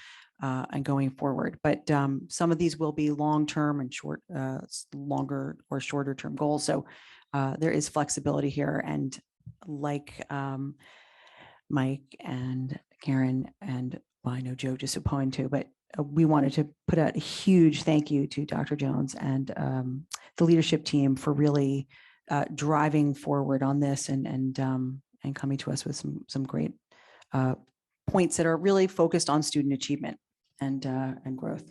and going forward. But some of these will be long-term and longer or shorter term goals. So there is flexibility here. And like Mike and Karen, and I know Joe just opined to, but we wanted to put out a huge thank you to Dr. Jones and the leadership team for really driving forward on this and coming to us with some great points that are really focused on student achievement and growth.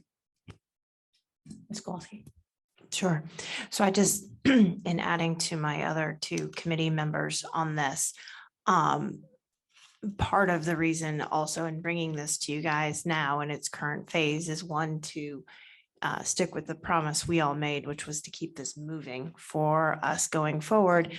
Ms. Galsky? Sure. So I just, in adding to my other two committee members on this, part of the reason also in bringing this to you guys now in its current phase is one, to stick with the promise we all made, which was to keep this moving for us going forward,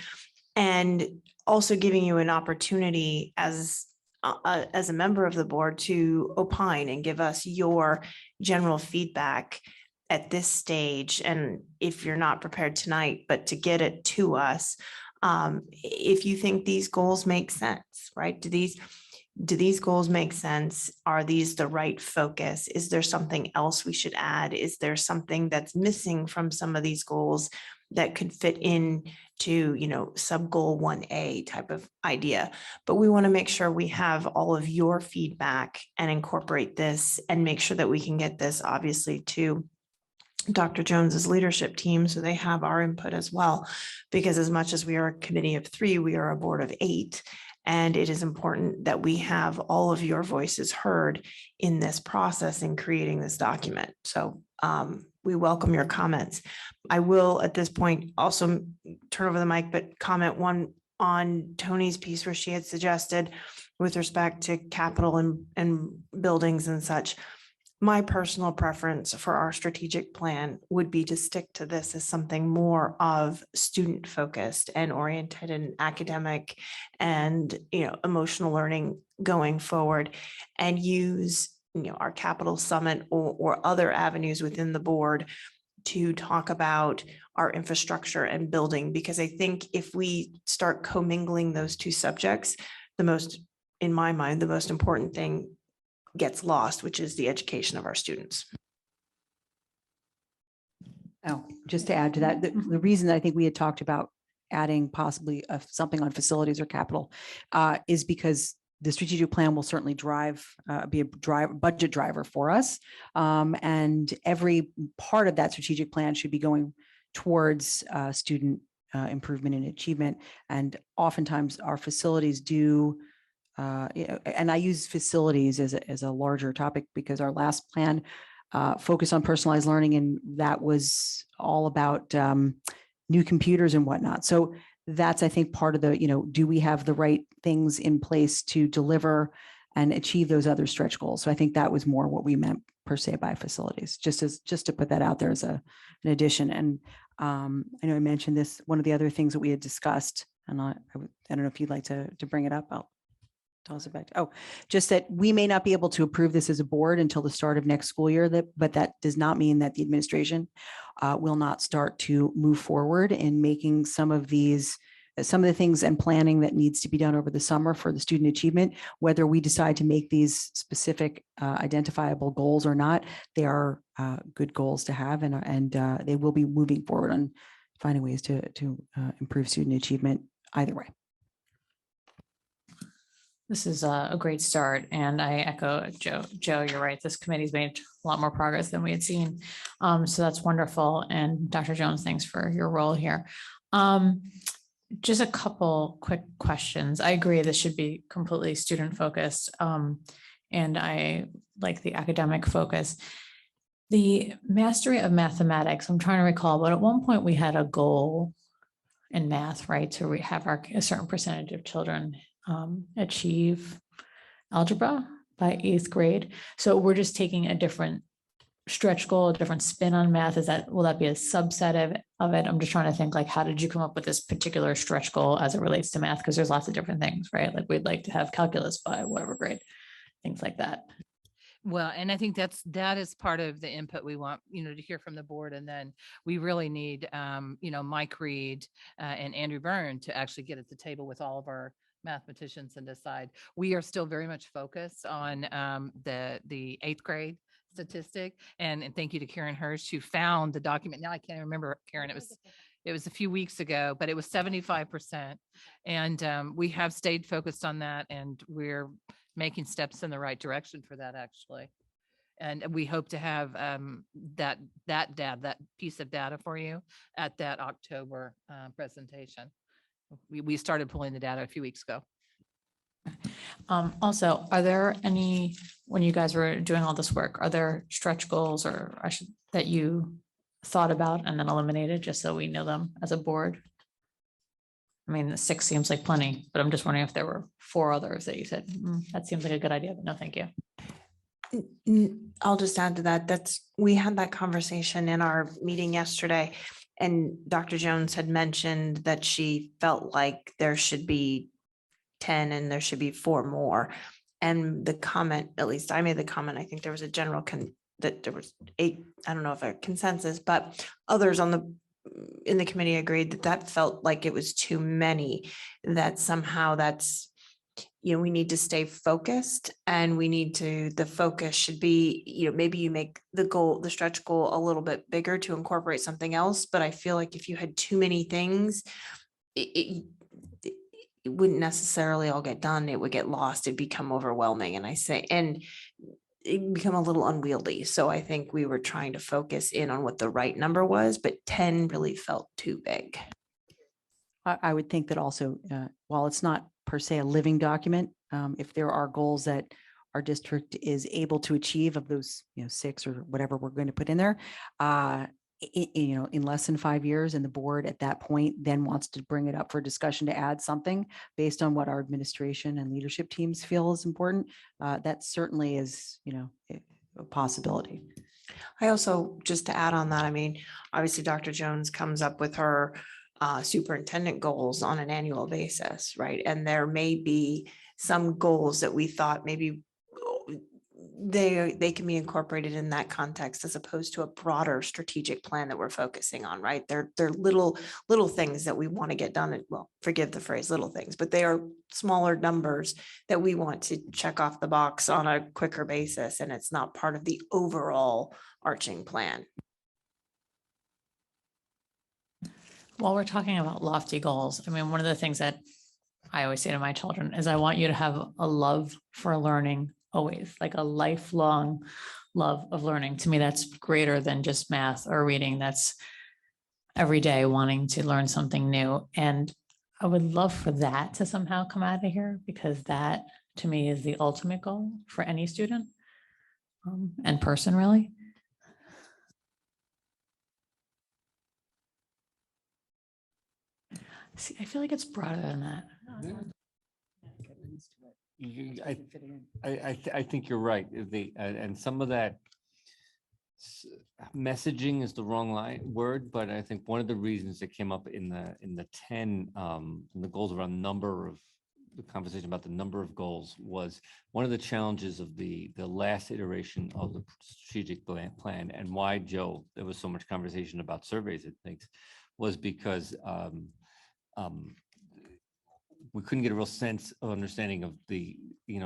and also giving you an opportunity as a member of the board to opine and give us your general feedback at this stage. And if you're not prepared tonight, but to get it to us, if you think these goals make sense, right? Do these goals make sense? Are these the right focus? Is there something else we should add? Is there something that's missing from some of these goals that could fit in to, sub goal 1A type of idea? But we want to make sure we have all of your feedback and incorporate this and make sure that we can get this obviously to Dr. Jones's leadership team, so they have our input as well, because as much as we are a committee of 3, we are a board of 8. And it is important that we have all of your voices heard in this process in creating this document. So we welcome your comments. I will at this point also turn over the mic, but comment one on Tony's piece where she had suggested with respect to capital and buildings and such. My personal preference for our strategic plan would be to stick to this as something more of student focused and oriented and academic and, emotional learning going forward, and use, our capital summit or other avenues within the board to talk about our infrastructure and building. Because I think if we start commingling those two subjects, in my mind, the most important thing gets lost, which is the education of our students. Oh, just to add to that, the reason that I think we had talked about adding possibly something on facilities or capital is because the strategic plan will certainly be a budget driver for us. And every part of that strategic plan should be going towards student improvement and achievement. And oftentimes our facilities do, and I use facilities as a larger topic because our last plan focused on personalized learning, and that was all about new computers and whatnot. So that's, I think, part of the, do we have the right things in place to deliver and achieve those other stretch goals? So I think that was more what we meant per se by facilities, just to put that out there as an addition. And I know I mentioned this, one of the other things that we had discussed, and I don't know if you'd like to bring it up. I'll tell us about, just that we may not be able to approve this as a board until the start of next school year, but that does not mean that the administration will not start to move forward in making some of the things and planning that needs to be done over the summer for the student achievement. Whether we decide to make these specific identifiable goals or not, they are good goals to have, and they will be moving forward on finding ways to improve student achievement either way. This is a great start, and I echo Joe. Joe, you're right. This committee's made a lot more progress than we had seen. So that's wonderful. And Dr. Jones, thanks for your role here. Just a couple quick questions. I agree this should be completely student focused. And I like the academic focus. The mastery of mathematics, I'm trying to recall, but at one point we had a goal in math, right? So we have a certain percentage of children achieve algebra by 8th grade. So we're just taking a different stretch goal, a different spin on math. Will that be a subset of it? I'm just trying to think, like, how did you come up with this particular stretch goal as it relates to math? Because there's lots of different things, right? Like we'd like to have calculus by whatever grade, things like that. Well, and I think that is part of the input we want, to hear from the board. And then we really need, Mike Reed and Andrew Byrne to actually get at the table with all of our mathematicians and decide. We are still very much focused on the 8th grade statistic. And thank you to Karen Hirsch, who found the document. Now I can't remember, Karen, it was a few weeks ago, but it was 75%. And we have stayed focused on that, and we're making steps in the right direction for that, actually. And we hope to have that piece of data for you at that October presentation. We started pulling the data a few weeks ago. Also, are there any, when you guys were doing all this work, are there stretch goals that you thought about and then eliminated, just so we know them as a board? I mean, the 6 seems like plenty, but I'm just wondering if there were 4 others that you said, that seems like a good idea, but no, thank you. I'll just add to that. We had that conversation in our meeting yesterday, and Dr. Jones had mentioned that she felt like there should be 10 and there should be 4 more. And the comment, at least I made the comment, I think there was a general that there was 8, I don't know if a consensus, but others in the committee agreed that felt like it was too many, that somehow that's, we need to stay focused, and the focus should be, maybe you make the stretch goal a little bit bigger to incorporate something else. But I feel like if you had too many things, it wouldn't necessarily all get done. It would get lost. It'd become overwhelming. And it become a little unwieldy. So I think we were trying to focus in on what the right number was, but 10 really felt too big. I would think that also, while it's not per se a living document, if there are goals that our district is able to achieve of those, 6 or whatever we're going to put in there, in less than 5 years, and the board at that point then wants to bring it up for discussion to add something based on what our administration and leadership teams feel is important, that certainly is, a possibility. I also, just to add on that, I mean, obviously Dr. Jones comes up with her superintendent goals on an annual basis, right? And there may be some goals that we thought maybe they can be incorporated in that context, as opposed to a broader strategic plan that we're focusing on, right? They're little things that we want to get done. Well, forgive the phrase little things, but they are smaller numbers that we want to check off the box on a quicker basis. And it's not part of the overall arching plan. While we're talking about lofty goals, I mean, one of the things that I always say to my children is I want you to have a love for learning always, like a lifelong love of learning. To me, that's greater than just math or reading. That's every day wanting to learn something new. And I would love for that to somehow come out of here, because that to me is the ultimate goal for any student and person, really. See, I feel like it's broader than that. I think you're right. And some of that messaging is the wrong word, but I think one of the reasons it came up in the 10, in the goals around number of the conversation about the number of goals was one of the challenges of the last iteration of the strategic plan and why, Joe, there was so much conversation about surveys and things was because we couldn't get a real sense of understanding of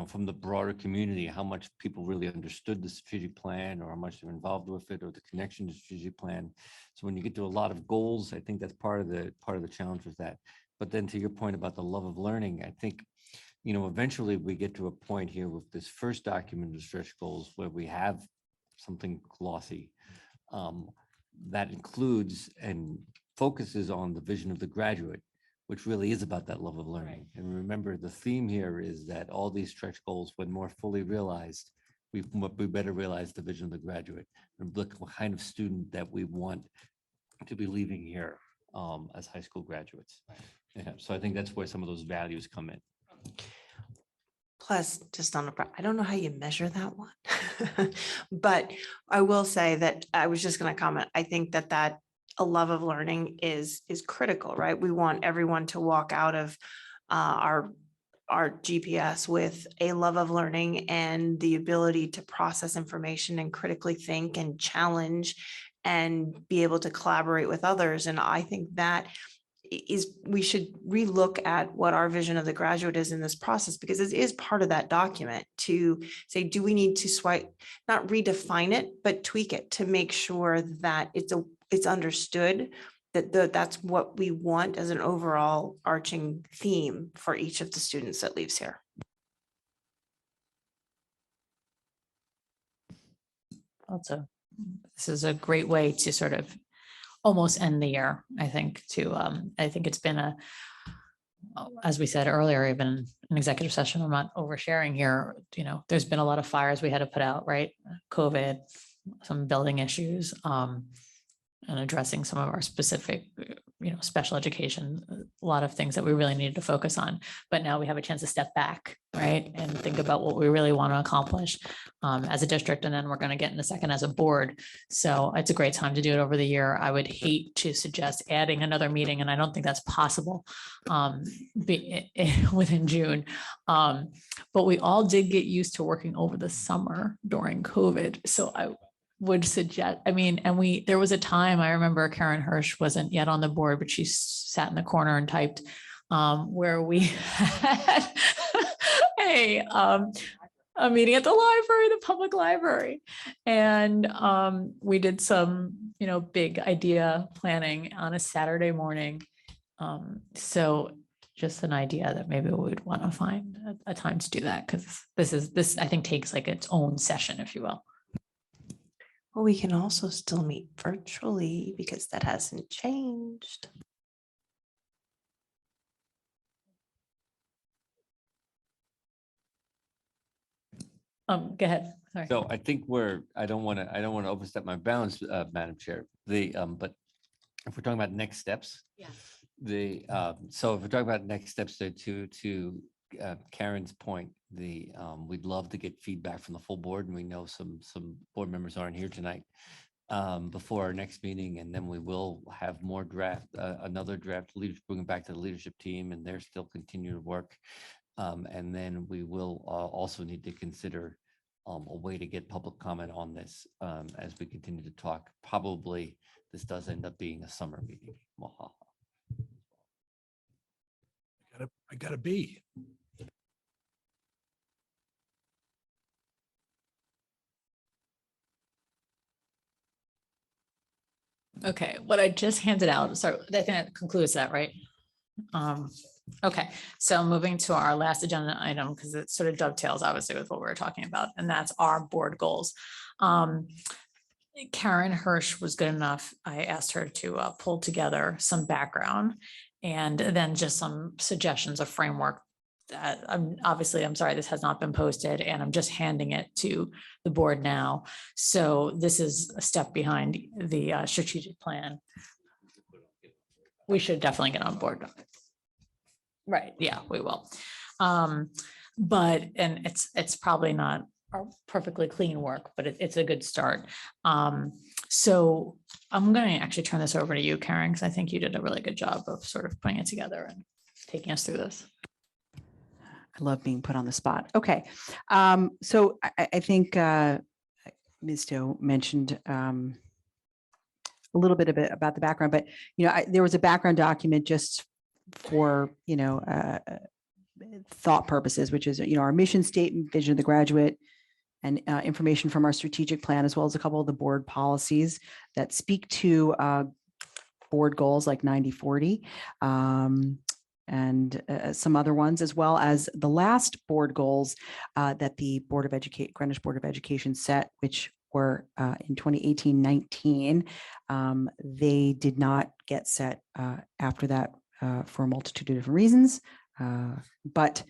from the broader community, how much people really understood the strategic plan or how much they're involved with it or the connection to the strategic plan. So when you get to a lot of goals, I think that's part of the challenge with that. But then to your point about the love of learning, I think, eventually we get to a point here with this first document of stretch goals where we have something glossy that includes and focuses on the vision of the graduate, which really is about that love of learning. And remember, the theme here is that all these stretch goals, when more fully realized, we better realize the vision of the graduate and look what kind of student that we want to be leaving here as high school graduates. Yeah, so I think that's where some of those values come in. Plus, just on I don't know how you measure that one, but I will say that I was just going to comment. I think that a love of learning is critical, right? We want everyone to walk out of our GPS with a love of learning and the ability to process information and critically think and challenge and be able to collaborate with others. And I think that we should relook at what our vision of the graduate is in this process, because it is part of that document to say, do we need to not redefine it, but tweak it to make sure that it's understood that that's what we want as an overall arching theme for each of the students that leaves here. Also, this is a great way to sort of almost end the year, I think, I think it's been as we said earlier, even an executive session, I'm not oversharing here, there's been a lot of fires we had to put out, right? COVID, some building issues, and addressing some of our specific, special education, a lot of things that we really needed to focus on. But now we have a chance to step back, right? And think about what we really want to accomplish as a district. And then we're going to get in a second as a board. So it's a great time to do it over the year. I would hate to suggest adding another meeting, and I don't think that's possible within June. But we all did get used to working over the summer during COVID. So I would suggest, there was a time, I remember Karen Hirsch wasn't yet on the board, but she sat in the corner and typed, where we had a meeting at the library, the public library. And we did some, big idea planning on a Saturday morning. So just an idea that maybe we would want to find a time to do that, because this I think takes like its own session, if you will. Well, we can also still meet virtually because that hasn't changed. Go ahead. Sorry. So I think I don't want to overstep my bounds, Madam Chair. But if we're talking about next steps, so if we're talking about next steps, to Karen's point, we'd love to get feedback from the full board, and we know some board members aren't here tonight before our next meeting, and then we will have more another draft bring back to the leadership team, and they're still continuing to work, and then we will also need to consider a way to get public comment on this as we continue to talk. Probably this does end up being a summer meeting. I gotta be. Okay, what I just handed out, so I think that concludes that, right? Okay, so moving to our last agenda item, because it sort of dovetails obviously with what we were talking about, and that's our board goals. Karen Hirsch was good enough. I asked her to pull together some background and then just some suggestions of framework. I'm sorry, this has not been posted, and I'm just handing it to the board now. So this is a step behind the strategic plan. We should definitely get on board. Right, yeah, we will. But, and it's probably not a perfectly clean work, but it's a good start. So I'm going to actually turn this over to you, Karen, because I think you did a really good job of sort of putting it together and taking us through this. I love being put on the spot. Okay. So I think Ms. Doe mentioned a little bit about the background, but, there was a background document just for, thought purposes, which is, our mission statement, vision of the graduate, and information from our strategic plan, as well as a couple of the board policies that speak to board goals like 90-40. And some other ones, as well as the last board goals that the Greenwich Board of Education set, which were in 2018-19. They did not get set after that for a multitude of different reasons. But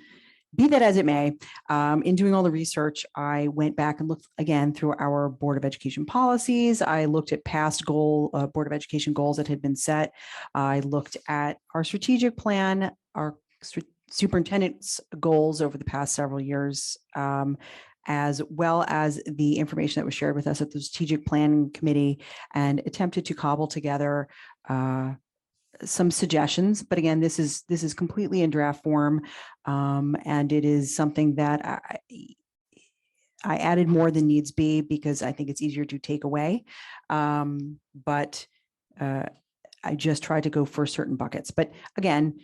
be that as it may, in doing all the research, I went back and looked again through our Board of Education policies. I looked at past Board of Education goals that had been set. I looked at our strategic plan, our superintendent's goals over the past several years, as well as the information that was shared with us at the Strategic Planning Committee, and attempted to cobble together some suggestions. But again, this is completely in draft form, and it is something that I added more than needs be because I think it's easier to take away. But I just tried to go for certain buckets. But again,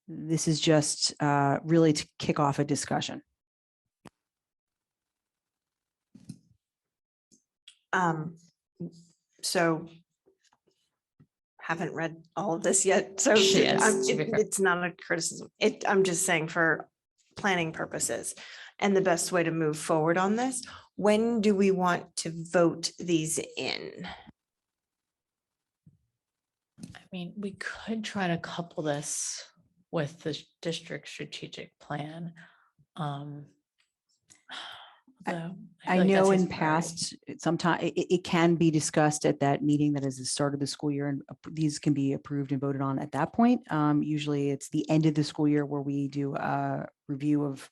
this is just really to kick off a discussion. So haven't read all of this yet, so Yes, it's not a criticism. I'm just saying for planning purposes and the best way to move forward on this. When do we want to vote these in? I mean, we could try to couple this with the district strategic plan. I know in past, sometimes it can be discussed at that meeting that is the start of the school year, and these can be approved and voted on at that point. Usually it's the end of the school year where we do a review of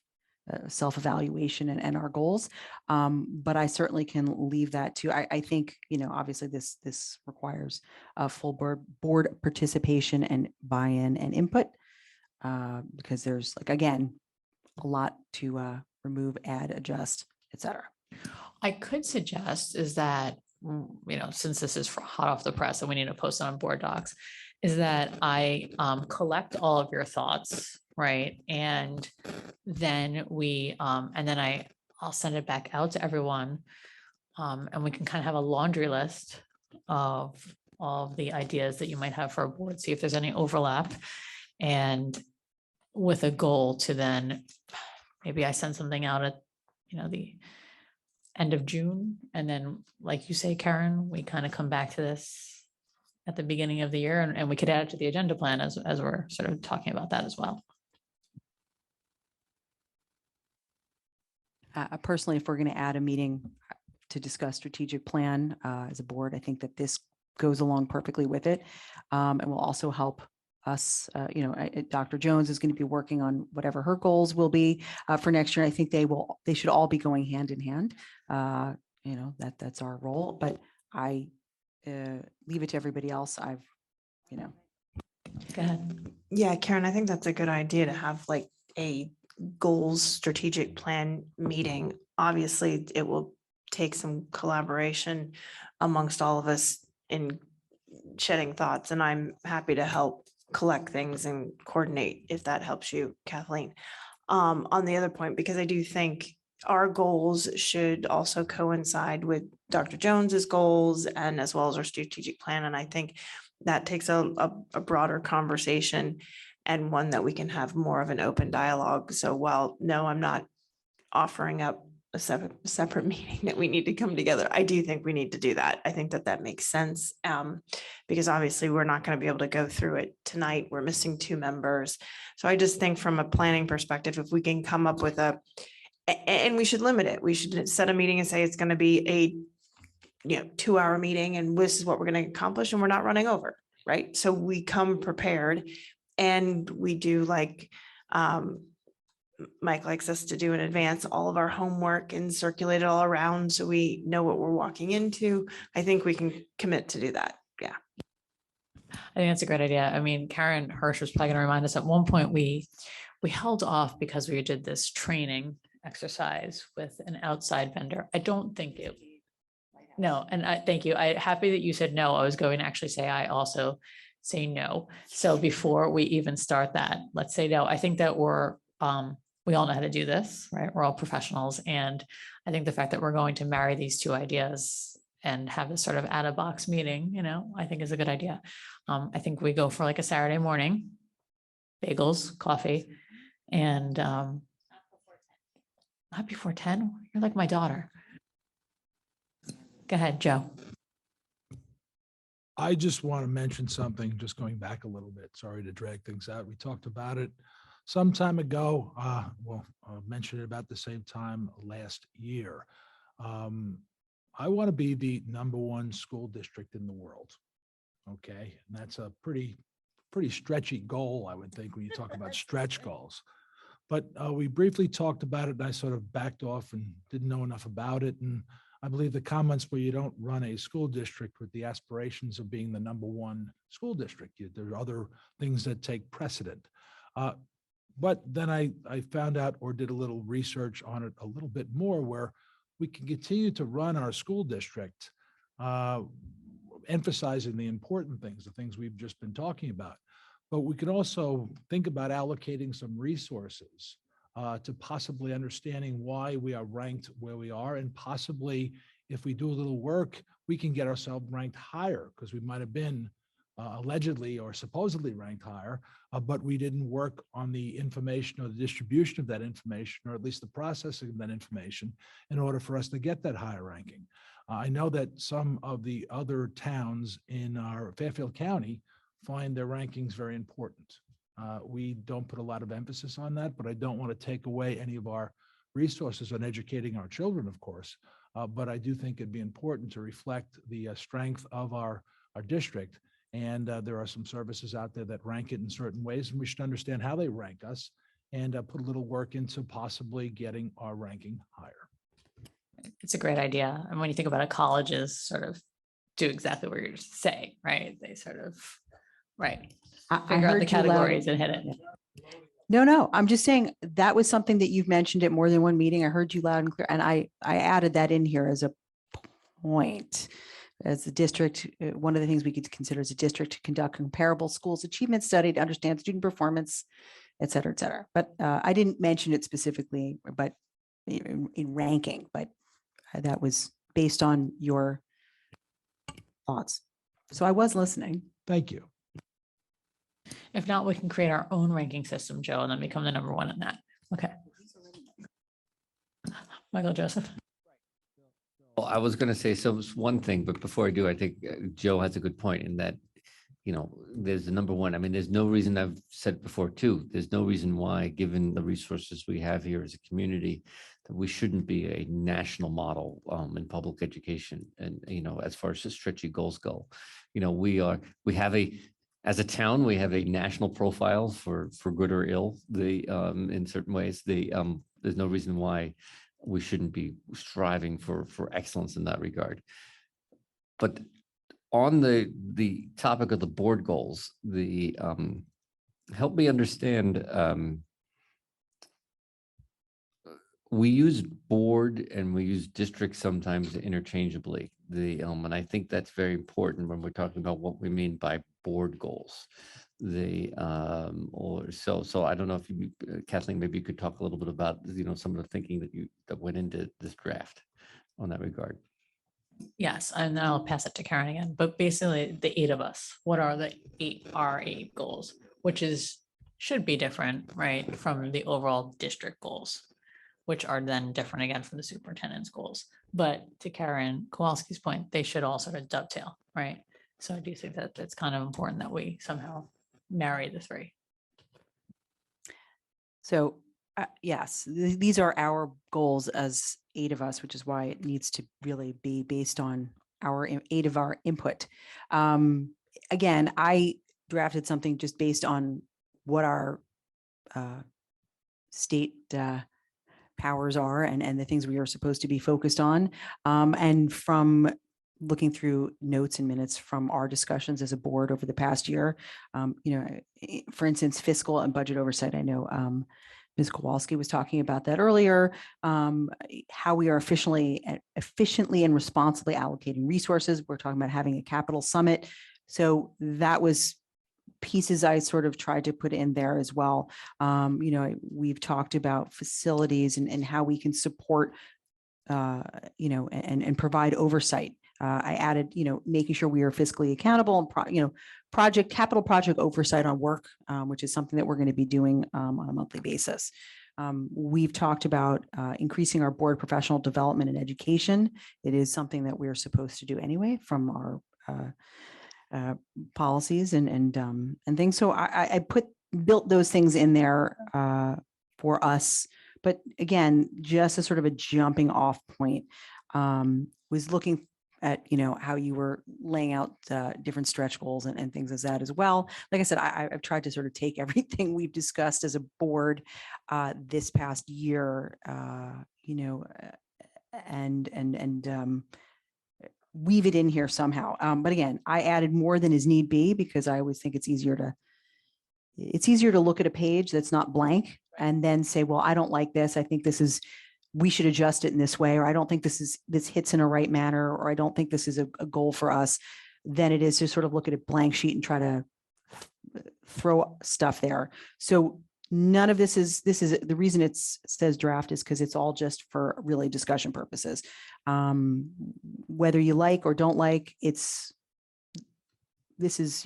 self-evaluation and our goals. But I certainly can leave that to, I think, obviously this requires a full board participation and buy-in and input, because there's, like, again, a lot to remove, add, adjust, etc. I could suggest is that, since this is hot off the press and we need to post it on board docs, is that I collect all of your thoughts, right? And then I'll send it back out to everyone. And we can kind of have a laundry list of all of the ideas that you might have for a board, see if there's any overlap, and with a goal to then maybe I send something out at, the end of June. And then, like you say, Karen, we kind of come back to this at the beginning of the year, and we could add it to the agenda plan as we're sort of talking about that as well. Personally, if we're going to add a meeting to discuss strategic plan as a board, I think that this goes along perfectly with it, and will also help us. Dr. Jones is going to be working on whatever her goals will be for next year. I think they should all be going hand in hand. That's our role, but I leave it to everybody else. Go ahead. Yeah, Karen, I think that's a good idea to have like a goals strategic plan meeting. Obviously, it will take some collaboration amongst all of us in shedding thoughts, and I'm happy to help collect things and coordinate if that helps you, Kathleen. On the other point, because I do think our goals should also coincide with Dr. Jones's goals and as well as our strategic plan. And I think that takes a broader conversation and one that we can have more of an open dialogue. So while no, I'm not offering up a separate meeting that we need to come together, I do think we need to do that. I think that makes sense, because obviously we're not going to be able to go through it tonight. We're missing 2 members. So I just think from a planning perspective, if we can come up with and we should limit it. We should set a meeting and say it's going to be a 2-hour meeting and this is what we're going to accomplish, and we're not running over, right? So we come prepared And we do like, Mike likes us to do in advance all of our homework and circulate it all around so we know what we're walking into. I think we can commit to do that. Yeah. I think that's a great idea. I mean, Karen Hirsch was probably going to remind us at one point, we held off because we did this training exercise with an outside vendor. I don't think it. No, and I thank you. I happy that you said no. I was going to actually say I also say no. So before we even start that, let's say no. I think that we all know how to do this, right? We're all professionals. And I think the fact that we're going to marry these two ideas and have this sort of out of box meeting, I think is a good idea. I think we go for like a Saturday morning, bagels, coffee, and not before 10. You're like my daughter. Go ahead, Joe. I just want to mention something, just going back a little bit. Sorry to drag things out. We talked about it some time ago. Mentioned it about the same time last year. I want to be the #1 school district in the world. Okay, and that's a pretty stretchy goal, I would think, when you talk about stretch goals. But we briefly talked about it, and I sort of backed off and didn't know enough about it. And I believe the comments where you don't run a school district with the aspirations of being the #1 school district. There are other things that take precedent. But then I found out, or did a little research on it a little bit more, where we can continue to run our school district, emphasizing the important things, the things we've just been talking about. But we can also think about allocating some resources to possibly understanding why we are ranked where we are, and possibly if we do a little work, we can get ourselves ranked higher, because we might have been allegedly or supposedly ranked higher, but we didn't work on the information or the distribution of that information, or at least the processing of that information, in order for us to get that higher ranking. I know that some of the other towns in our Fairfield County find their rankings very important. We don't put a lot of emphasis on that, but I don't want to take away any of our resources on educating our children, of course. But I do think it'd be important to reflect the strength of our district. And there are some services out there that rank it in certain ways, and we should understand how they rank us and put a little work into possibly getting our ranking higher. It's a great idea. And when you think about it, colleges sort of do exactly what you're saying, right? They sort of, right. Figure out the categories and hit it. No, I'm just saying that was something that you've mentioned at more than one meeting. I heard you loud and clear, and I added that in here as a point. As the district, one of the things we could consider as a district to conduct comparable schools achievement study to understand student performance, et cetera, et cetera. But I didn't mention it specifically, but in ranking, but that was based on your thoughts. So I was listening. Thank you. If not, we can create our own ranking system, Joe, and then become the #1 in that. Okay. Michael Joseph. Well, I was going to say, so it's one thing, but before I do, I think Joe has a good point in that, there's the #1. I mean, there's no reason, I've said it before too, there's no reason why, given the resources we have here as a community, that we shouldn't be a national model in public education. And, as far as the stretchy goals go, as a town, we have a national profile for good or ill. In certain ways, there's no reason why we shouldn't be striving for excellence in that regard. But on the topic of the board goals, help me understand. We use board and we use district sometimes interchangeably. And I think that's very important when we're talking about what we mean by board goals. So I don't know if you, Kathleen, maybe you could talk a little bit about some of the thinking that went into this draft on that regard. Yes, and then I'll pass it to Karen again. But basically, the 8 of us, what are the our eight goals, which should be different, right, from the overall district goals, which are then different again from the superintendent's goals. But to Karen Kowalski's point, they should all sort of dovetail, right? So I do think that it's kind of important that we somehow marry the 3. So yes, these are our goals as 8 of us, which is why it needs to really be based on 8 of our input. Again, I drafted something just based on what our state powers are and the things we are supposed to be focused on. And from looking through notes and minutes from our discussions as a board over the past year, for instance, fiscal and budget oversight, I know Ms. Kowalski was talking about that earlier, how we are efficiently and responsibly allocating resources. We're talking about having a capital summit. So that was pieces I sort of tried to put in there as well. We've talked about facilities and how we can support, and provide oversight. I added, making sure we are fiscally accountable and capital project oversight on work, which is something that we're going to be doing on a monthly basis. We've talked about increasing our board professional development and education. It is something that we're supposed to do anyway from our policies and things. So I built those things in there for us. But again, just as sort of a jumping off point, was looking at, how you were laying out different stretch goals and things as that as well. Like I said, I've tried to sort of take everything we've discussed as a board this past year, and weave it in here somehow. But again, I added more than is need be because I always think it's easier to look at a page that's not blank and then say, well, I don't like this. I think we should adjust it in this way, or I don't think this hits in a right manner, or I don't think this is a goal for us, than it is to sort of look at a blank sheet and try to throw stuff there. So none of this is the reason it says draft is because it's all just for really discussion purposes. Whether you like or don't like, this is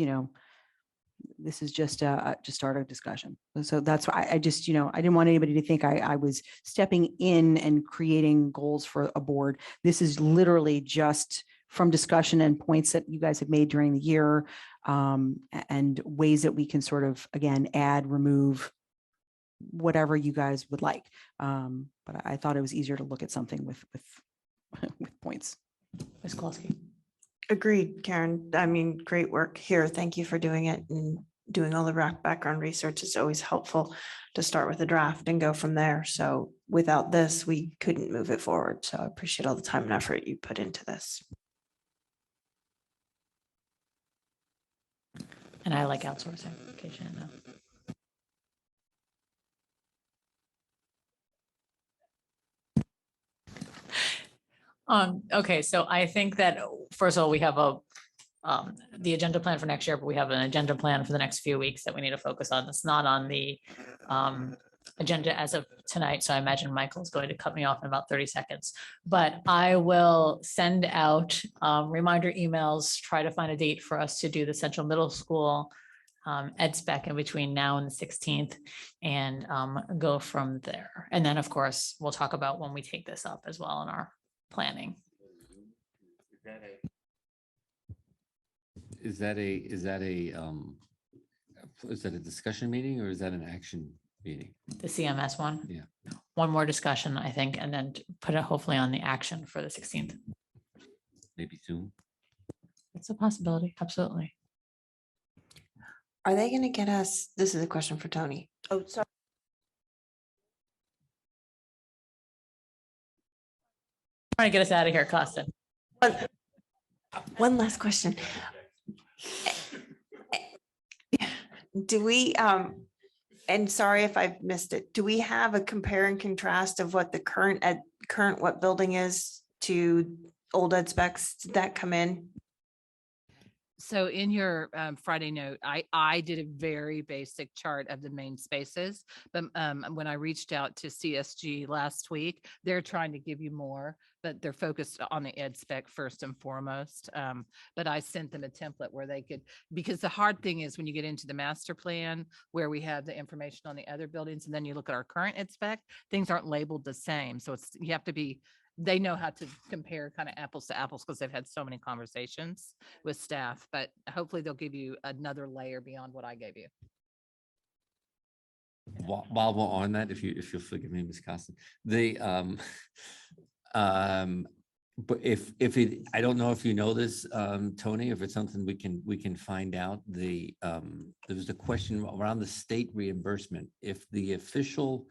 just start a discussion. So that's why I just, I didn't want anybody to think I was stepping in and creating goals for a board. This is literally just from discussion and points that you guys have made during the year, and ways that we can sort of, again, add, remove, whatever you guys would like. But I thought it was easier to look at something with points. Ms. Kowalski. Agreed, Karen. I mean, great work here. Thank you for doing it and doing all the background research. It's always helpful to start with a draft and go from there. So without this, we couldn't move it forward. So I appreciate all the time and effort you put into this. And I like outsourcing education. Okay, so I think that first of all, we have the agenda plan for next year, but we have an agenda plan for the next few weeks that we need to focus on. It's not on the agenda as of tonight, so I imagine Michael's going to cut me off in about 30 seconds. But I will send out reminder emails, try to find a date for us to do the Central Middle School ed spec in between now and the 16th, and go from there. And then, of course, we'll talk about when we take this up as well in our planning. Is that a discussion meeting or is that an action meeting? The CMS one? Yeah. One more discussion, I think, and then put it hopefully on the action for the 16th. Maybe soon. It's a possibility, absolutely. Are they going to get us? This is a question for Tony. Oh, sorry. Trying to get us out of here, Costa. One last question. Do we, and sorry if I've missed it, do we have a compare and contrast of what the current what building is to old ed specs? Did that come in? So in your Friday note, I did a very basic chart of the main spaces, but when I reached out to CSG last week, they're trying to give you more, but they're focused on the ed spec first and foremost. But I sent them a template where they could, because the hard thing is when you get into the master plan where we have the information on the other buildings, and then you look at our current ed spec, things aren't labeled the same. So you have to be, they know how to compare kind of apples to apples because they've had so many conversations with staff, but hopefully they'll give you another layer beyond what I gave you. While we're on that, if you'll forgive me, Ms. Costa, But if it, I don't know if you know this, Tony, if it's something we can find out, there was a question around the state reimbursement. If the official,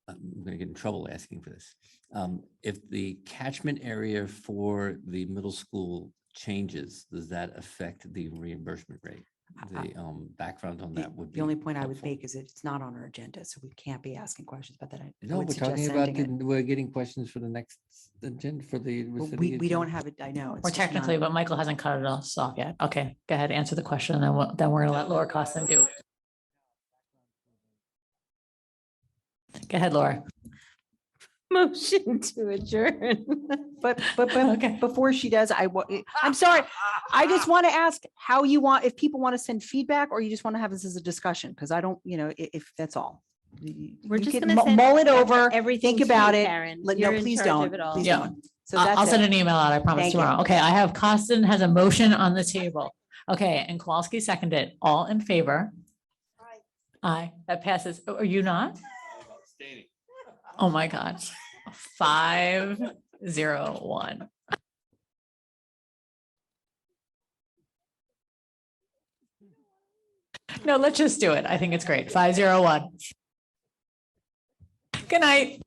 I'm gonna get in trouble asking for this. If the catchment area for the middle school changes, does that affect the reimbursement rate? The background on that would be. The only point I would helpful. make is it's not on our agenda, so we can't be asking questions about that. I No, would we're suggest talking about, sending it. we're getting questions for the next agenda for the. But for the we don't agenda. have it, I know. it's We're just not- technically, but Michael hasn't cut it us off yet. Okay, go ahead, answer the question, and then we're gonna let Laura Costin do. Go ahead, Laura. Motion to adjourn. But Okay. before she does, I'm sorry. I just want to ask how you want, if people want to send feedback or you just want to have this as a discussion, because I don't, if that's all. We're You just can gonna send mull it over, everything think to you, about it. Karen. No, You're in please charge don't. of it all. Please Yeah. don't. So I'll that's send it. an email out, I promise Thank you. tomorrow. Okay, I have Costin has a motion on the table. Okay, and Kowalski seconded. All in favor? Aye, that passes. Oh, are you not? Oh my God. 5-0-1. No, let's just do it. I think it's great. 5-0-1. Good night.